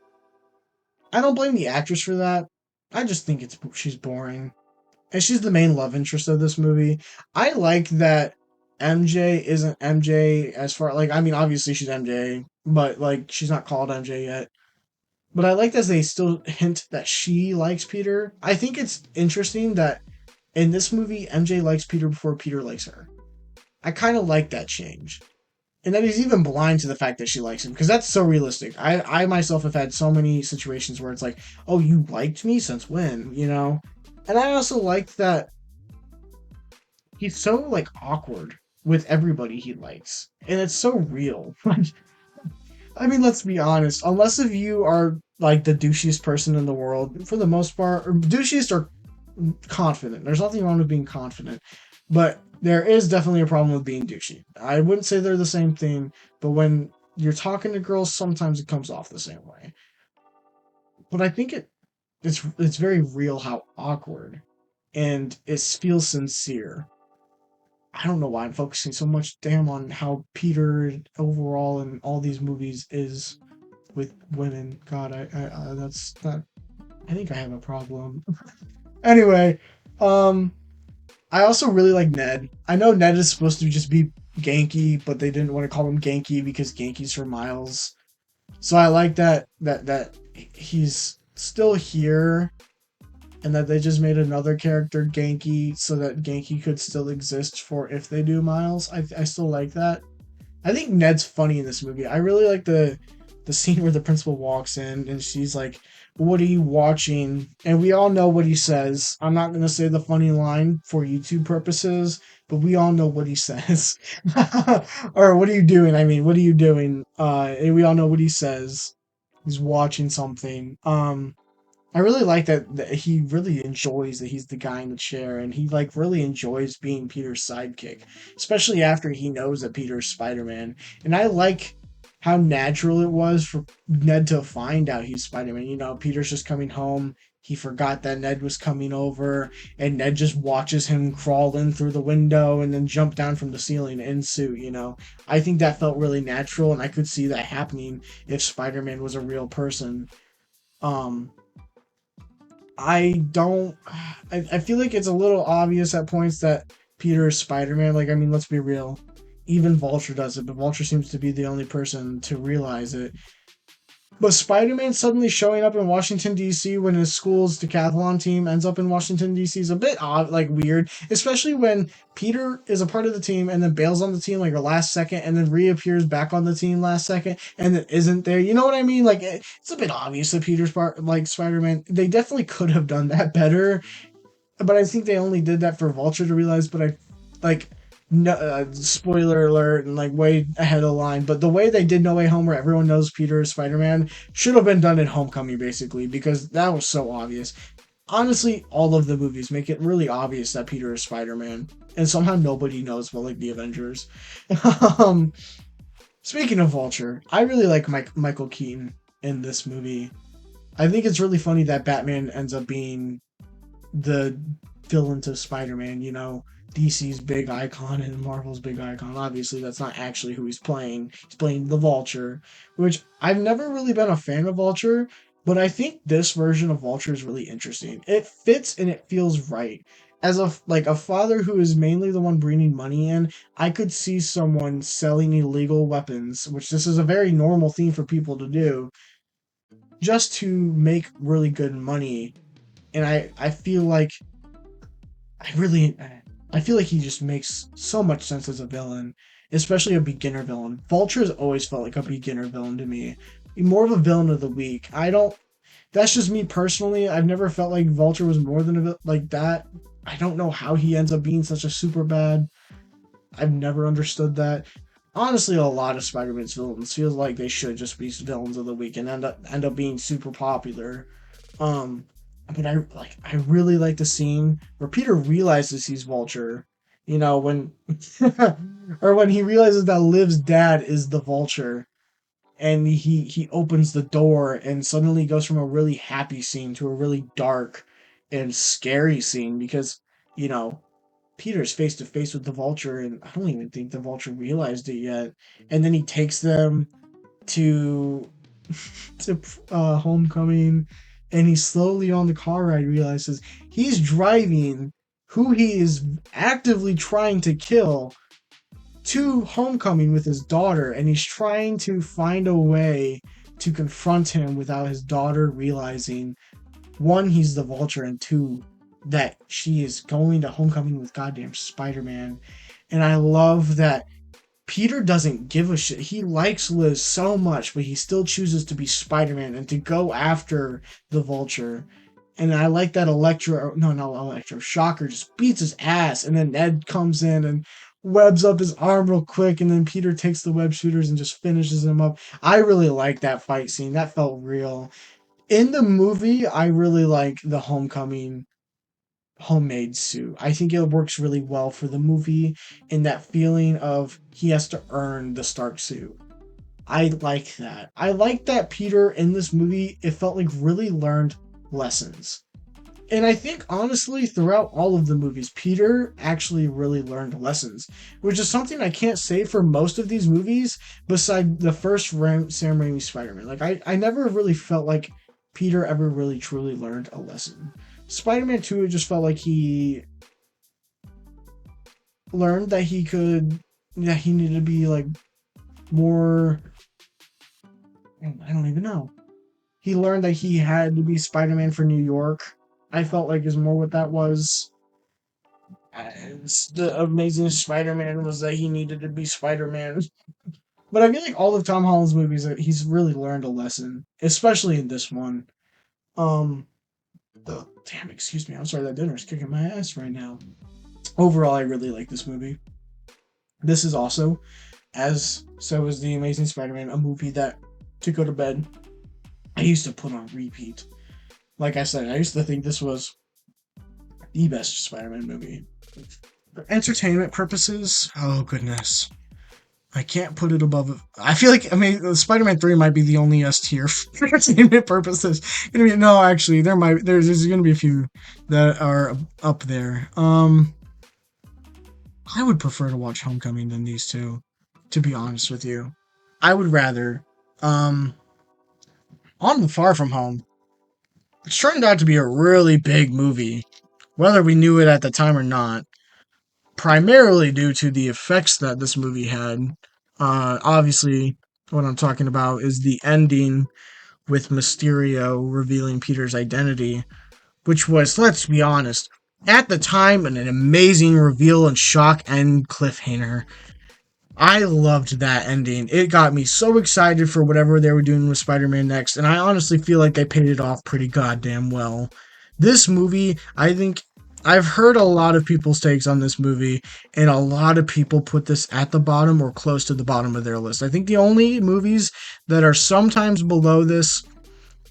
I don't blame the actress for that. I just think she's boring. And she's the main love interest of this movie. I like that MJ isn't MJ as far like I mean obviously she's MJ, but like she's not called MJ yet. But I like that they still hint that she likes Peter. I think it's interesting that in this movie MJ likes Peter before Peter likes her. I kind of like that change. And that he's even blind to the fact that she likes him because that's so realistic. I myself have had so many situations where it's like, oh, you liked me since when, And I also like that he's so like awkward with everybody he likes, and it's so real. I mean, let's be honest. Unless if you are like the douchiest person in the world, for the most part, or douchiest or confident. There's nothing wrong with being confident, but there is definitely a problem with being douchey. I wouldn't say they're the same thing, but when you're talking to girls, sometimes it comes off the same way. But I think it's very real how awkward and it feels sincere. I don't know why I'm focusing so much damn on how Peter overall in all these movies is with women. God, I that's that. I think I have a problem. Anyway, um, I also really like Ned. I know Ned is supposed to just be Genki, but they didn't want to call him Genki because Genki's for Miles. So I like that he's still here and that they just made another character Genki so that Genki could still exist for if they do Miles. I still like that. I think Ned's funny in this movie. I really like the scene where the principal walks in and she's like, "What are you watching?" And we all know what he says. I'm not gonna say the funny line for YouTube purposes, but we all know what he says. Or what are you doing? I mean, what are you doing? And we all know what he says. He's watching something. I really like that he really enjoys that he's the guy in the chair and he like really enjoys being Peter's sidekick, especially after he knows that Peter's Spider-Man. And I like how natural it was for Ned to find out he's Spider-Man. Peter's just coming home. He forgot that Ned was coming over, and Ned just watches him crawl in through the window and then jump down from the ceiling in suit. I think that felt really natural, and I could see that happening if Spider-Man was a real person. Um, I don't. I feel like it's a little obvious at points that Peter is Spider Man. Like, I mean, let's be real. Even Vulture does it, but Vulture seems to be the only person to realize it. But Spider-Man suddenly showing up in Washington D.C. when his school's decathlon team ends up in Washington D.C. is a bit odd, like weird, especially when Peter is a part of the team and then bails on the team like the last second and then reappears back on the team last second and then isn't there. You know what I mean? Like it's a bit obvious that Peter's part like Spider-Man. They definitely could have done that better, but I think they only did that for Vulture to realize. But I like no spoiler alert and like way ahead of the line, but the way they did No Way Home where everyone knows Peter is Spider-Man should have been done in Homecoming basically because that was so obvious. Honestly, all of the movies make it really obvious that Peter is Spider-Man and somehow nobody knows but like the Avengers. um Speaking of Vulture, I really like Michael Keaton in this movie. I think it's really funny that Batman ends up being the villain to Spider-Man, DC's big icon and Marvel's big icon. Obviously, that's not actually who he's playing. He's playing the Vulture, which I've never really been a fan of Vulture, but I think this version of Vulture is really interesting. It fits and it feels right. As a father who is mainly the one bringing money in, I could see someone selling illegal weapons, which this is a very normal thing for people to do, just to make really good money. And I feel like I really, I feel like he just makes so much sense as a villain, especially a beginner villain. Vulture has always felt like a beginner villain to me, more of a villain of the week. I don't. That's just me personally. I've never felt like Vulture was more than like that. I don't know how he ends up being such a super bad. I've never understood that. Honestly, a lot of Spider-Man's villains feels like they should just be villains of the week and end up being super popular. Um, I mean, I really like the scene where Peter realizes he's Vulture, when or when he realizes that Liv's dad is the Vulture, and he opens the door, and suddenly goes from a really happy scene to a really dark and scary scene because you know Peter's face to face with the Vulture, and I don't even think the Vulture realized it yet. And then he takes them to to Homecoming, and he slowly on the car ride realizes he's driving who he is actively trying to kill to Homecoming with his daughter, and he's trying to find a way to confront him without his daughter realizing, one, he's the Vulture, and two, that she is going to Homecoming with goddamn Spider-Man. And I love that Peter doesn't give a shit. He likes Liz so much, but he still chooses to be Spider-Man and to go after the Vulture. And I like that Electro, no, not Electro, Shocker just beats his ass, and then Ned comes in and webs up his arm real quick, and then Peter takes the web shooters and just finishes him up. I really like that fight scene. That felt real. In the movie, I really like the Homecoming homemade suit. I think it works really well for the movie in that feeling of he has to earn the Stark suit. I like that. I like that Peter in this movie, it felt like really learned lessons. And I think honestly, throughout all of the movies, Peter actually really learned lessons, which is something I can't say for most of these movies, beside the first Sam Raimi Spider-Man. Like I never really felt like Peter ever really truly learned a lesson. Spider-Man 2, it just felt like he learned that he needed to be like more. I don't even know. He learned that he had to be Spider-Man for New York. I felt like is more what that was. The Amazing Spider-Man was that he needed to be Spider-Man. But I feel like all of Tom Holland's movies, he's really learned a lesson, especially in this one. Um, damn, excuse me. I'm sorry that dinner's kicking my ass right now. Overall, I really like this movie. This is also, as so is the Amazing Spider-Man, a movie that to go to bed I used to put on repeat. Like I said, I used to think this was the best Spider-Man movie. For entertainment purposes, oh goodness, I can't put it above it. I feel like Spider-Man 3 might be the only S tier for entertainment purposes. No, actually, there's gonna be a few that are up there. I would prefer to watch Homecoming than these two, to be honest with you. I would rather. Um, on the Far From Home, it's turned out to be a really big movie, whether we knew it at the time or not. Primarily due to the effects that this movie had. Obviously, what I'm talking about is the ending with Mysterio revealing Peter's identity, which was, let's be honest, at the time an amazing reveal and shock and cliffhanger. I loved that ending. It got me so excited for whatever they were doing with Spider-Man next, and I honestly feel like they paid it off pretty goddamn well. This movie, I think I've heard a lot of people's takes on this movie, and a lot of people put this at the bottom or close to the bottom of their list. I think the only movies that are sometimes below this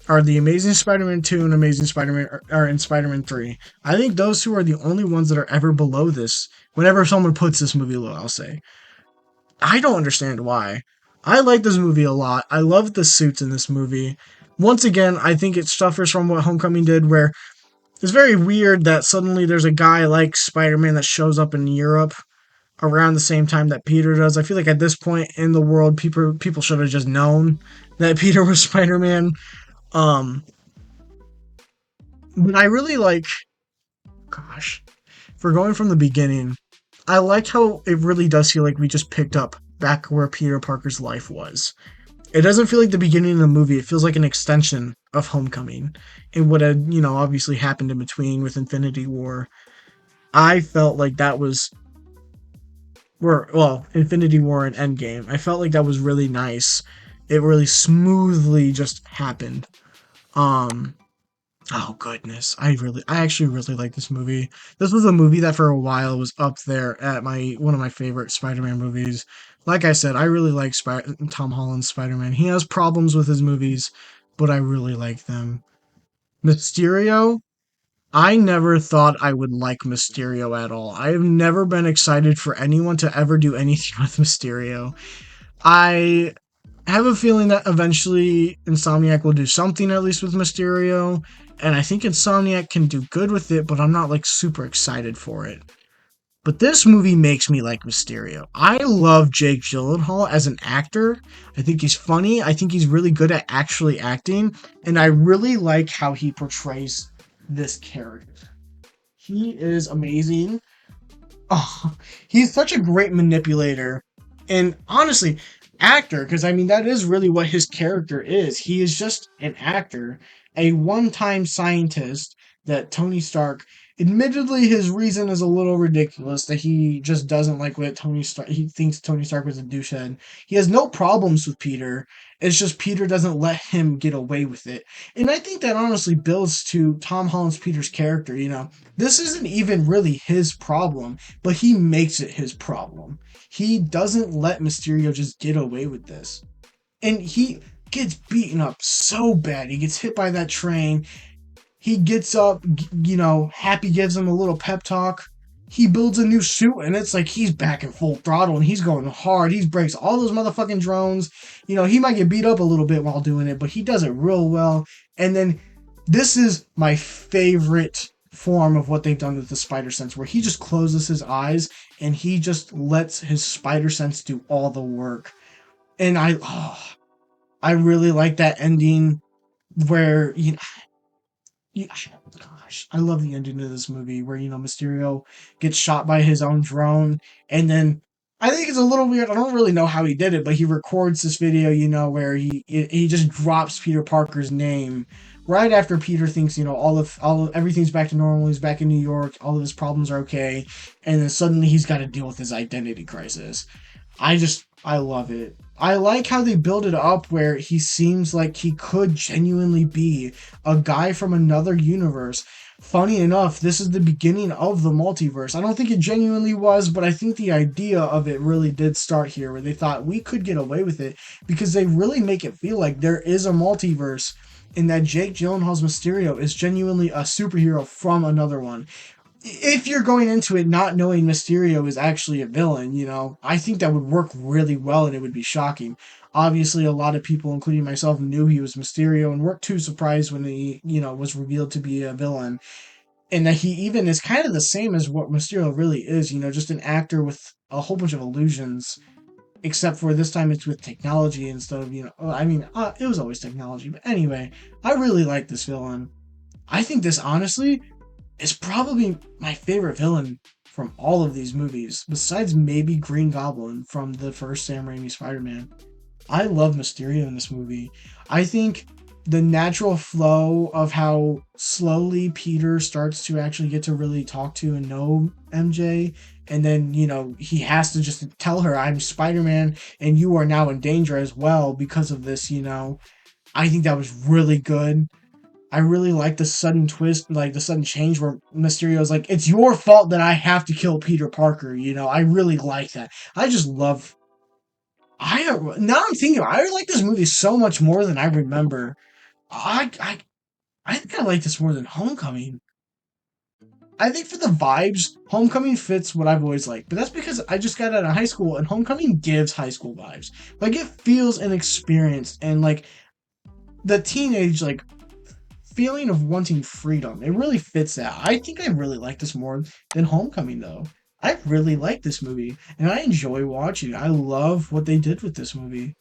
are the Amazing Spider-Man 2 and Amazing Spider-Man and Spider-Man 3. I think those two are the only ones that are ever below this. Whenever someone puts this movie low, I'll say. I don't understand why. I like this movie a lot. I love the suits in this movie. Once again, I think it suffers from what Homecoming did, where it's very weird that suddenly there's a guy like Spider-Man that shows up in Europe around the same time that Peter does. I feel like at this point in the world, people should have just known that Peter was Spider-Man. Um, but I really like, gosh, for going from the beginning, I like how it really does feel like we just picked up back where Peter Parker's life was. It doesn't feel like the beginning of the movie. It feels like an extension of Homecoming and what had, obviously happened in between with Infinity War. I felt like that was Infinity War and Endgame. I felt like that was really nice. It really smoothly just happened. Um, Oh goodness, I actually really like this movie. This was a movie that for a while was up there at my one of my favorite Spider-Man movies. Like I said, I really like Tom Holland's Spider-Man. He has problems with his movies, but I really like them. Mysterio, I never thought I would like Mysterio at all. I have never been excited for anyone to ever do anything with Mysterio. I have a feeling that eventually Insomniac will do something at least with Mysterio, and I think Insomniac can do good with it, but I'm not like super excited for it. But this movie makes me like Mysterio. I love Jake Gyllenhaal as an actor. I think he's funny. I think he's really good at actually acting, and I really like how he portrays this character. He is amazing. Oh, he's such a great manipulator. And honestly, actor, because I mean, that is really what his character is. He is just an actor, a one time scientist that Tony Stark. Admittedly, his reason is a little ridiculous that he just doesn't like what Tony Stark. He thinks Tony Stark was a douchehead. He has no problems with Peter. It's just Peter doesn't let him get away with it. And I think that honestly builds to Tom Holland's Peter's character. This isn't even really his problem, but he makes it his problem. He doesn't let Mysterio just get away with this. And he gets beaten up so bad. He gets hit by that train. He gets up, Happy gives him a little pep talk. He builds a new suit, and it's like he's back in full throttle and he's going hard. He breaks all those motherfucking drones. He might get beat up a little bit while doing it, but he does it real well. And then this is my favorite form of what they've done with the spider sense, where he just closes his eyes and he just lets his spider sense do all the work. And I really like that ending where yeah, gosh, I love the ending of this movie where Mysterio gets shot by his own drone, and then I think it's a little weird. I don't really know how he did it, but he records this video, where he just drops Peter Parker's name right after Peter thinks all of everything's back to normal. He's back in New York. All of his problems are okay, and then suddenly he's got to deal with his identity crisis. I love it. I like how they build it up where he seems like he could genuinely be a guy from another universe. Funny enough, this is the beginning of the multiverse. I don't think it genuinely was, but I think the idea of it really did start here where they thought we could get away with it because they really make it feel like there is a multiverse and that Jake Gyllenhaal's Mysterio is genuinely a superhero from another one. If you're going into it not knowing Mysterio is actually a villain, I think that would work really well and it would be shocking. Obviously, a lot of people, including myself, knew he was Mysterio and weren't too surprised when he, was revealed to be a villain. And that he even is kind of the same as what Mysterio really is, just an actor with a whole bunch of illusions, except for this time it's with technology instead of, it was always technology. But anyway, I really like this villain. I think this honestly is probably my favorite villain from all of these movies, besides maybe Green Goblin from the first Sam Raimi Spider-Man. I love Mysterio in this movie. I think the natural flow of how slowly Peter starts to actually get to really talk to and know MJ, and then, he has to just tell her, I'm Spider-Man, and you are now in danger as well because of this, I think that was really good. I really like the sudden twist, like the sudden change where Mysterio's like, it's your fault that I have to kill Peter Parker. I really like that. I just love. Now I'm thinking, I like this movie so much more than I remember. I think I like this more than Homecoming. I think for the vibes, Homecoming fits what I've always liked, but that's because I just got out of high school, and Homecoming gives high school vibes. Like it feels inexperienced and like the teenage feeling of wanting freedom. It really fits that. I think I really like this more than Homecoming though. I really like this movie and I enjoy watching it. I love what they did with this movie.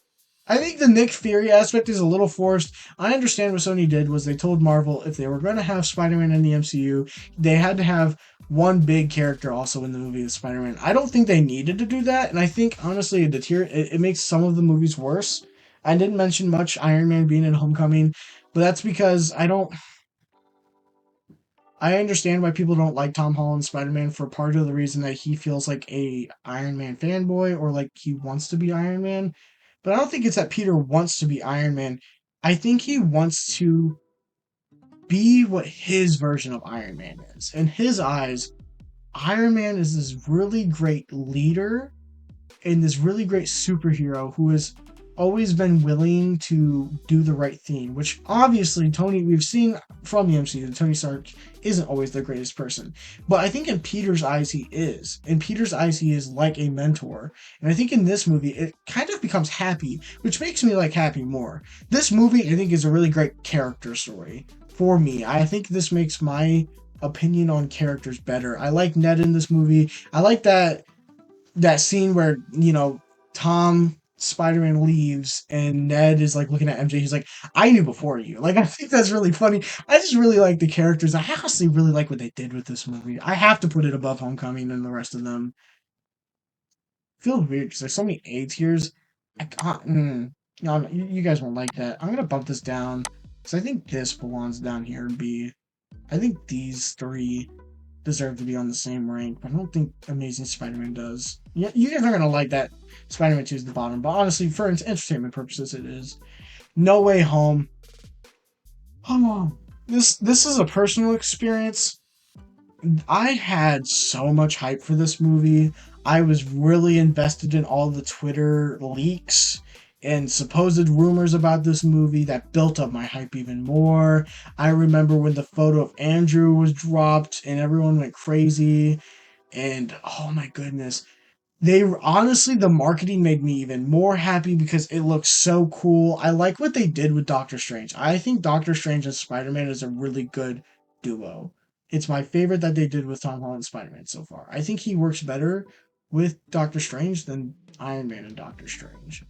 I think the Nick Fury aspect is a little forced. I understand what Sony did was they told Marvel if they were going to have Spider-Man in the MCU, they had to have one big character also in the movie of Spider-Man. I don't think they needed to do that, and I think honestly it makes some of the movies worse. I didn't mention much Iron Man being in Homecoming, but that's because I understand why people don't like Tom Holland Spider-Man for part of the reason that he feels like a Iron Man fanboy or like he wants to be Iron Man. But I don't think it's that Peter wants to be Iron Man. I think he wants to be what his version of Iron Man is. In his eyes, Iron Man is this really great leader and this really great superhero who is always been willing to do the right thing, which obviously we've seen from the MCU that Tony Stark isn't always the greatest person. But I think in Peter's eyes, he is. In Peter's eyes, he is like a mentor. And I think in this movie, it kind of becomes Happy, which makes me like Happy more. This movie, I think, is a really great character story for me. I think this makes my opinion on characters better. I like Ned in this movie. I like that scene where, Tom Spider-Man leaves and Ned is like looking at MJ. He's like, I knew before you. Like, I think that's really funny. I just really like the characters. I honestly really like what they did with this movie. I have to put it above Homecoming and the rest of them. Feels weird because there's so many A tiers. I can't. No, no, you guys won't like that. I'm gonna bump this down because I think this belongs down here in B. I think these three deserve to be on the same rank, but I don't think Amazing Spider-Man does. Yeah, you guys are gonna like that Spider-Man 2 is the bottom, but honestly, for entertainment purposes, it is. No Way Home. Come on. This is a personal experience. I had so much hype for this movie. I was really invested in all the Twitter leaks and supposed rumors about this movie that built up my hype even more. I remember when the photo of Andrew was dropped and everyone went crazy. And oh my goodness, they honestly, the marketing made me even more happy because it looks so cool. I like what they did with Doctor Strange. I think Doctor Strange and Spider Man is a really good duo. It's my favorite that they did with Tom Holland Spider Man so far. I think he works better with Doctor Strange than Iron Man and Doctor Strange.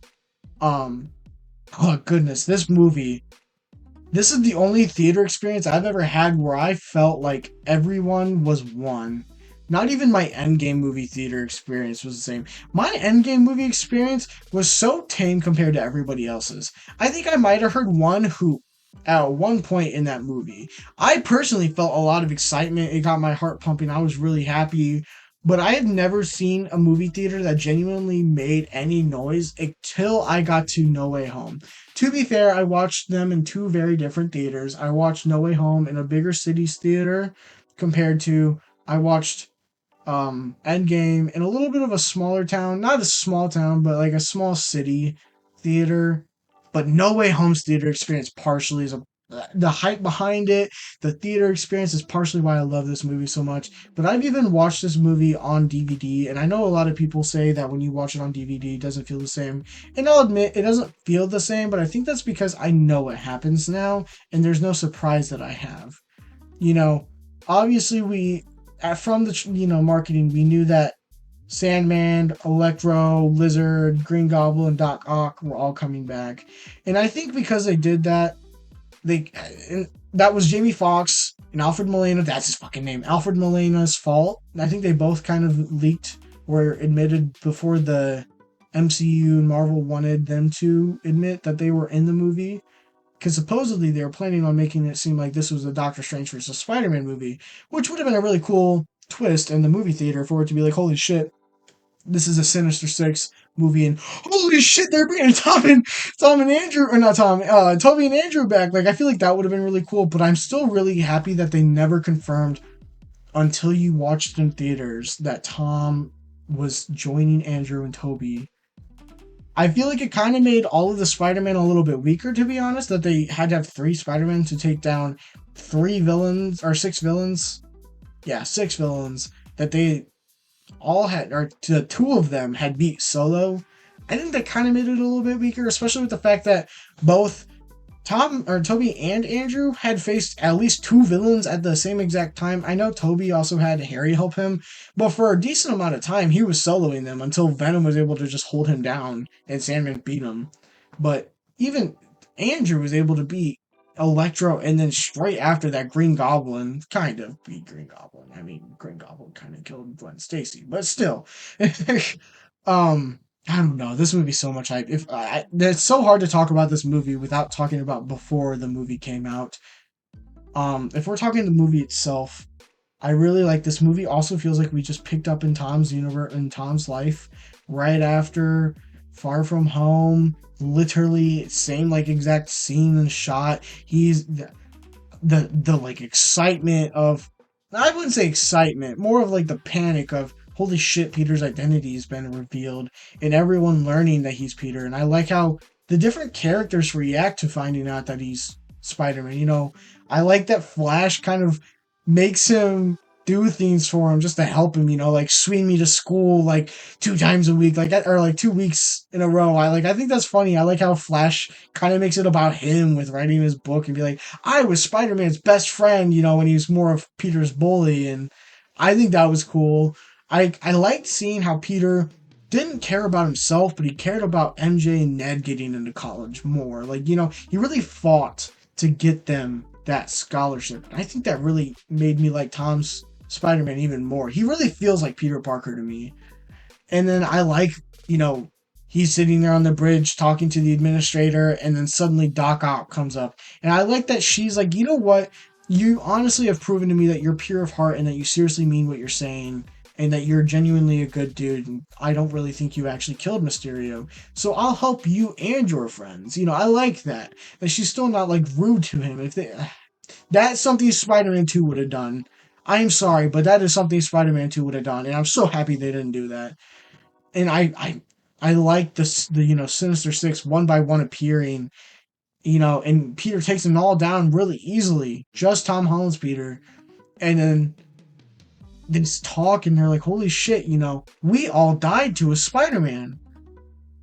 Um, oh goodness, this movie. This is the only theater experience I've ever had where I felt like everyone was one. Not even my Endgame movie theater experience was the same. My Endgame movie experience was so tame compared to everybody else's. I think I might have heard one hoop at one point in that movie. I personally felt a lot of excitement. It got my heart pumping. I was really happy. But I have never seen a movie theater that genuinely made any noise until I got to No Way Home. To be fair, I watched them in two very different theaters. I watched No Way Home in a bigger city's theater compared to I watched Endgame in a little bit of a smaller town, not a small town, but like a small city theater. But No Way Home's theater experience partially is the hype behind it. The theater experience is partially why I love this movie so much. But I've even watched this movie on DVD, and I know a lot of people say that when you watch it on DVD, it doesn't feel the same. And I'll admit it doesn't feel the same, but I think that's because I know what happens now, and there's no surprise that I have. You know, obviously from the marketing, we knew that Sandman, Electro, Lizard, Green Goblin, and Doc Ock were all coming back, and I think because they did that, they and that was Jamie Foxx and Alfred Molina. That's his fucking name, Alfred Molina's fault. I think they both kind of leaked or admitted before the MCU and Marvel wanted them to admit that they were in the movie because supposedly they were planning on making it seem like this was a Doctor Strange versus Spider-Man movie, which would have been a really cool twist in the movie theater for it to be like, holy shit, this is a Sinister Six movie, and holy shit, they're bringing Tom and Andrew, or not Tom, Toby and Andrew back. Like, I feel like that would have been really cool, but I'm still really happy that they never confirmed until you watched in theaters that Tom was joining Andrew and Toby. I feel like it kind of made all of the Spider-Man a little bit weaker, to be honest, that they had to have three Spider-Man to take down three villains, or six villains. Yeah, six villains that they all had, or the two of them had beat Solo. I think that kind of made it a little bit weaker, especially with the fact that both Toby and Andrew had faced at least two villains at the same exact time. I know Toby also had Harry help him, but for a decent amount of time, he was soloing them until Venom was able to just hold him down and Sandman beat him. But even Andrew was able to beat Electro, and then straight after that, Green Goblin kind of beat Green Goblin. I mean, Green Goblin kind of killed Gwen Stacy, but still. um, I don't know. This movie so much hype. It's so hard to talk about this movie without talking about before the movie came out. If we're talking the movie itself, I really like this movie. Also feels like we just picked up in Tom's universe, in Tom's life, right after Far From Home. Literally same like exact scene and shot. He's the like excitement of, I wouldn't say excitement, more of like the panic of holy shit, Peter's identity has been revealed and everyone learning that he's Peter. And I like how the different characters react to finding out that he's Spider-Man. I like that Flash kind of makes him do things for him just to help him, like swing me to school like 2 times a week, or like 2 weeks in a row. I think that's funny. I like how Flash kind of makes it about him with writing his book and be like, I was Spider-Man's best friend, when he was more of Peter's bully, and I think that was cool. I liked seeing how Peter didn't care about himself, but he cared about MJ and Ned getting into college more. Like, he really fought to get them that scholarship. And I think that really made me like Tom's Spider Man even more. He really feels like Peter Parker to me. And then I like, you know, he's sitting there on the bridge talking to the administrator, and then suddenly Doc Ock comes up. And I like that she's like, you know what? You honestly have proven to me that you're pure of heart and that you seriously mean what you're saying and that you're genuinely a good dude. And I don't really think you actually killed Mysterio. So I'll help you and your friends. I like that. And she's still not like rude to him. That's something Spider-Man 2 would have done. I am sorry, but that is something Spider-Man 2 would have done, and I'm so happy they didn't do that. And I like the Sinister Six one by one appearing, and Peter takes them all down really easily. Just Tom Holland's Peter, and then they just talk, and they're like, "Holy shit, we all died to a Spider-Man."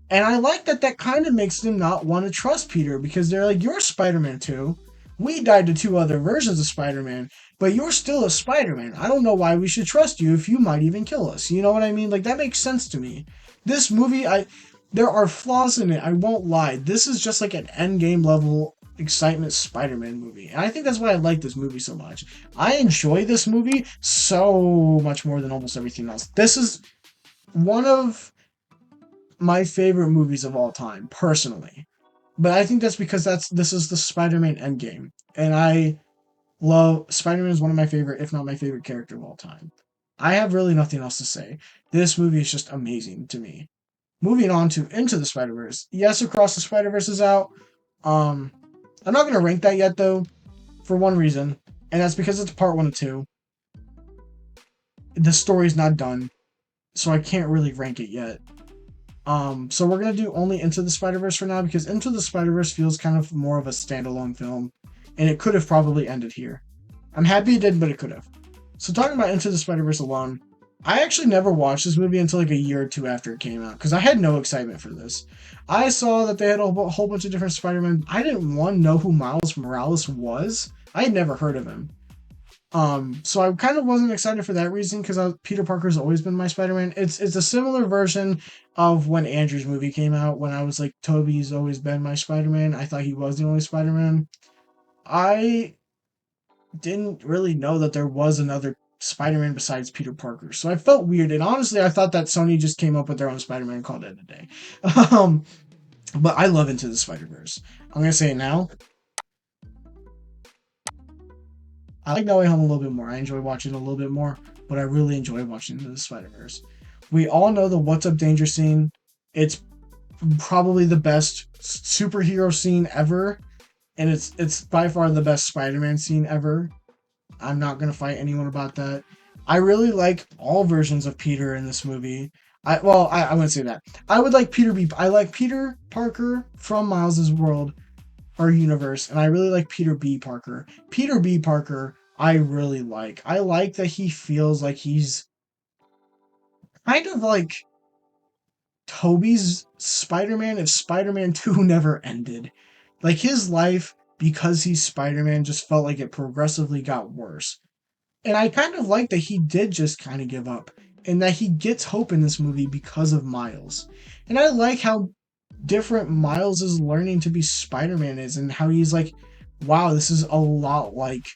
And I like that. That kind of makes them not want to trust Peter because they're like, "You're Spider-Man too. We died to two other versions of Spider-Man, but you're still a Spider-Man. I don't know why we should trust you if you might even kill us." You know what I mean? Like that makes sense to me. This movie, there are flaws in it. I won't lie. This is just like an endgame level excitement Spider-Man movie, and I think that's why I like this movie so much. I enjoy this movie so much more than almost everything else. This is one of my favorite movies of all time, personally. But I think that's because this is the Spider-Man Endgame, and I love Spider-Man is one of my favorite, if not my favorite character of all time. I have really nothing else to say. This movie is just amazing to me. Moving on to Into the Spider-Verse. Yes, Across the Spider-Verse is out. Um, I'm not gonna rank that yet though, for one reason, and that's because it's part one and two. The story's not done, so I can't really rank it yet. So we're gonna do only Into the Spider-Verse for now because Into the Spider-Verse feels kind of more of a standalone film, and it could have probably ended here. I'm happy it did, but it could have. So talking about Into the Spider-Verse alone, I actually never watched this movie until like a year or two after it came out because I had no excitement for this. I saw that they had a whole bunch of different Spider-Man. I didn't one know who Miles Morales was. I had never heard of him. So I kind of wasn't excited for that reason because Peter Parker's always been my Spider-Man. It's a similar version of when Andrew's movie came out. When I was like, Toby's always been my Spider-Man. I thought he was the only Spider-Man. I didn't really know that there was another Spider-Man besides Peter Parker, so I felt weird. And honestly, I thought that Sony just came up with their own Spider-Man and called it a day. Um, but I love Into the Spider-Verse. I'm gonna say it now. I like No Way Home a little bit more. I enjoy watching it a little bit more, but I really enjoy watching the Spider Verse. We all know the What's Up Danger scene. It's probably the best superhero scene ever, and it's by far the best Spider-Man scene ever. I'm not gonna fight anyone about that. I really like all versions of Peter in this movie. I wouldn't say that. I would like Peter B. I like Peter Parker from Miles's world our universe, and I really like Peter B. Parker. Peter B. Parker, I really like. I like that he feels like he's kind of like Toby's Spider Man if Spider Man 2 never ended. Like his life, because he's Spider Man, just felt like it progressively got worse. And I kind of like that he did just kind of give up and that he gets hope in this movie because of Miles. And I like how different Miles is learning to be Spider-Man is and how he's like, wow, this is a lot like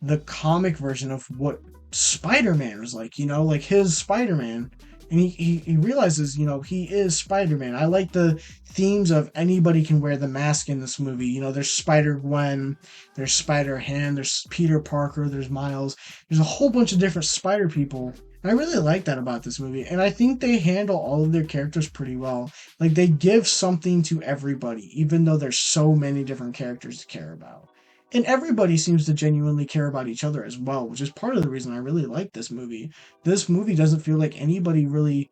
the comic version of what Spider-Man was like, like his Spider-Man. And he realizes, he is Spider-Man. I like the themes of anybody can wear the mask in this movie. There's Spider-Gwen, there's Spider-Ham, there's Peter Parker, there's Miles. There's a whole bunch of different Spider people. And I really like that about this movie. And I think they handle all of their characters pretty well. Like they give something to everybody, even though there's so many different characters to care about. And everybody seems to genuinely care about each other as well, which is part of the reason I really like this movie. This movie doesn't feel like anybody really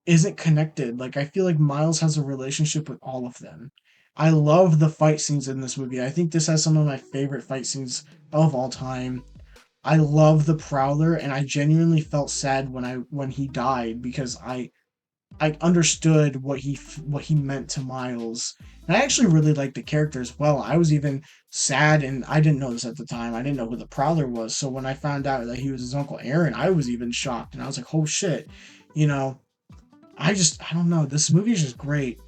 isn't connected. Like I feel like Miles has a relationship with all of them. I love the fight scenes in this movie. I think this has some of my favorite fight scenes of all time. I love the Prowler, and I genuinely felt sad when he died because I understood what he meant to Miles. And I actually really liked the character as well. I was even sad, and I didn't know this at the time. I didn't know who the Prowler was. So when I found out that he was his uncle Aaron, I was even shocked, and I was like, "Oh shit!" You know, I don't know. This movie is just great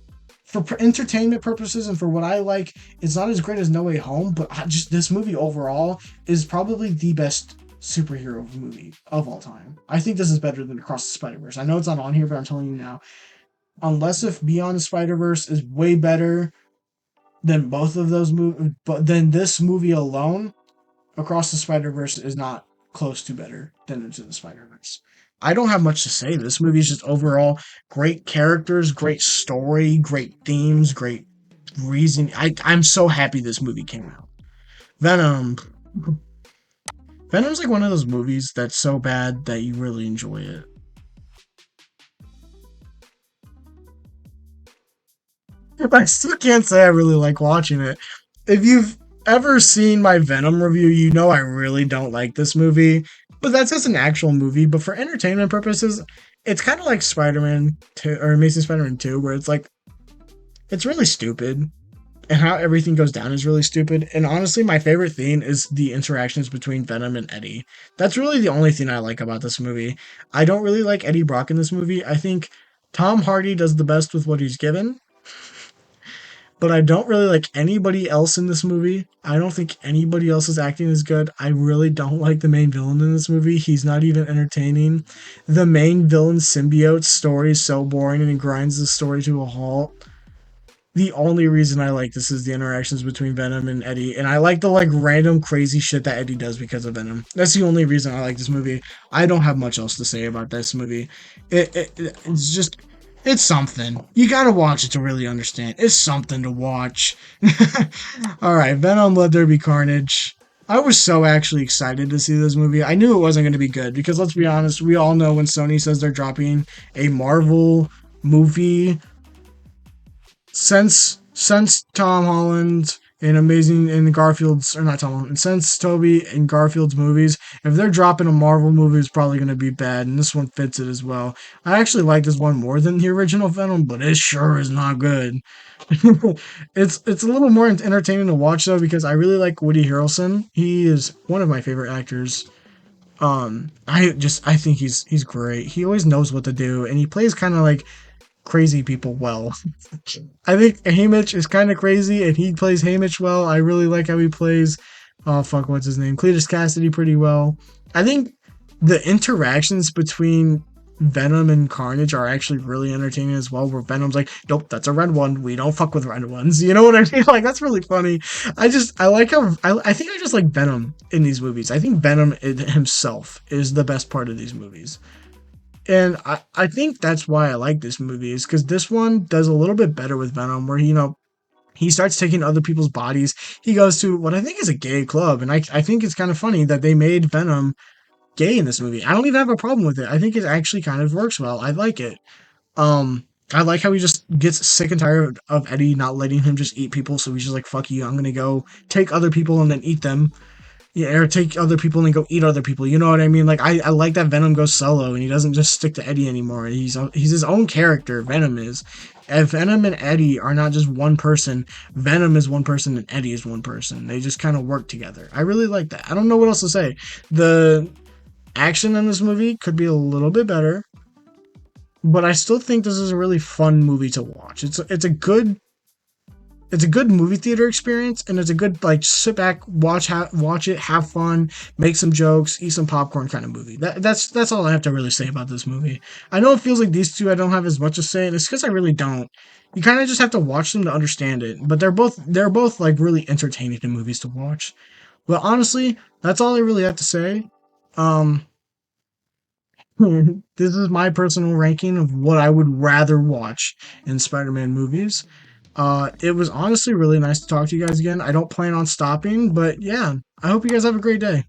for entertainment purposes and for what I like. It's not as great as No Way Home, but this movie overall is probably the best superhero movie of all time. I think this is better than Across the Spider Verse. I know it's not on here, but I'm telling you now, unless if Beyond the Spider Verse is way better than both of those movies, but then this movie alone, Across the Spider Verse is not close to better than Into the Spider Verse. I don't have much to say. This movie is just overall great characters, great story, great themes, great reason. I'm so happy this movie came out. Venom. Venom's like one of those movies that's so bad that you really enjoy it. I still can't say I really like watching it. If you've ever seen my Venom review, you know I really don't like this movie. But that's just an actual movie. But for entertainment purposes, it's kind of like Spider-Man 2 or Amazing Spider-Man 2, where it's like it's really stupid. And how everything goes down is really stupid. And honestly, my favorite thing is the interactions between Venom and Eddie. That's really the only thing I like about this movie. I don't really like Eddie Brock in this movie. I think Tom Hardy does the best with what he's given, but I don't really like anybody else in this movie. I don't think anybody else's acting is good. I really don't like the main villain in this movie. He's not even entertaining. The main villain symbiote story is so boring and it grinds the story to a halt. The only reason I like this is the interactions between Venom and Eddie, and I like the like random crazy shit that Eddie does because of Venom. That's the only reason I like this movie. I don't have much else to say about this movie. It's just it's something. You gotta watch it to really understand. It's something to watch. All right, Venom: Let There Be Carnage. I was so actually excited to see this movie. I knew it wasn't going to be good because let's be honest, we all know when Sony says they're dropping a Marvel movie since Tom Holland and Amazing and Garfield's or not Tom Holland, since Toby and Garfield's movies, if they're dropping a Marvel movie, it's probably gonna be bad, and this one fits it as well. I actually like this one more than the original Venom, but it sure is not good. It's a little more entertaining to watch though because I really like Woody Harrelson. He is one of my favorite actors. I think he's great. He always knows what to do, and he plays kind of like crazy people well. I think Haymitch is kind of crazy, and he plays Haymitch well. I really like how he plays. Oh fuck, what's his name? Cletus Cassidy pretty well. I think the interactions between Venom and Carnage are actually really entertaining as well. Where Venom's like, "Nope, that's a red one. We don't fuck with red ones." You know what I mean? Like that's really funny. I like how I think I just like Venom in these movies. I think Venom himself is the best part of these movies. And I think that's why I like this movie is because this one does a little bit better with Venom, where he starts taking other people's bodies. He goes to what I think is a gay club, and I think it's kind of funny that they made Venom gay in this movie. I don't even have a problem with it. I think it actually kind of works well. I like it. I like how he just gets sick and tired of Eddie not letting him just eat people, so he's just like, "Fuck you, I'm gonna go take other people and then eat them." Yeah, or take other people and go eat other people. You know what I mean? Like I like that Venom goes solo and he doesn't just stick to Eddie anymore. He's his own character. Venom is. And Venom and Eddie are not just one person. Venom is one person and Eddie is one person. They just kind of work together. I really like that. I don't know what else to say. The action in this movie could be a little bit better, but I still think this is a really fun movie to watch. It's a good movie theater experience, and it's a good like sit back, watch it, have fun, make some jokes, eat some popcorn kind of movie. That's all I have to really say about this movie. I know it feels like these two I don't have as much to say, and it's because I really don't. You kind of just have to watch them to understand it, but they're both like really entertaining movies to watch. But honestly, that's all I really have to say. Um, this is my personal ranking of what I would rather watch in Spider-Man movies. It was honestly really nice to talk to you guys again. I don't plan on stopping, but yeah, I hope you guys have a great day.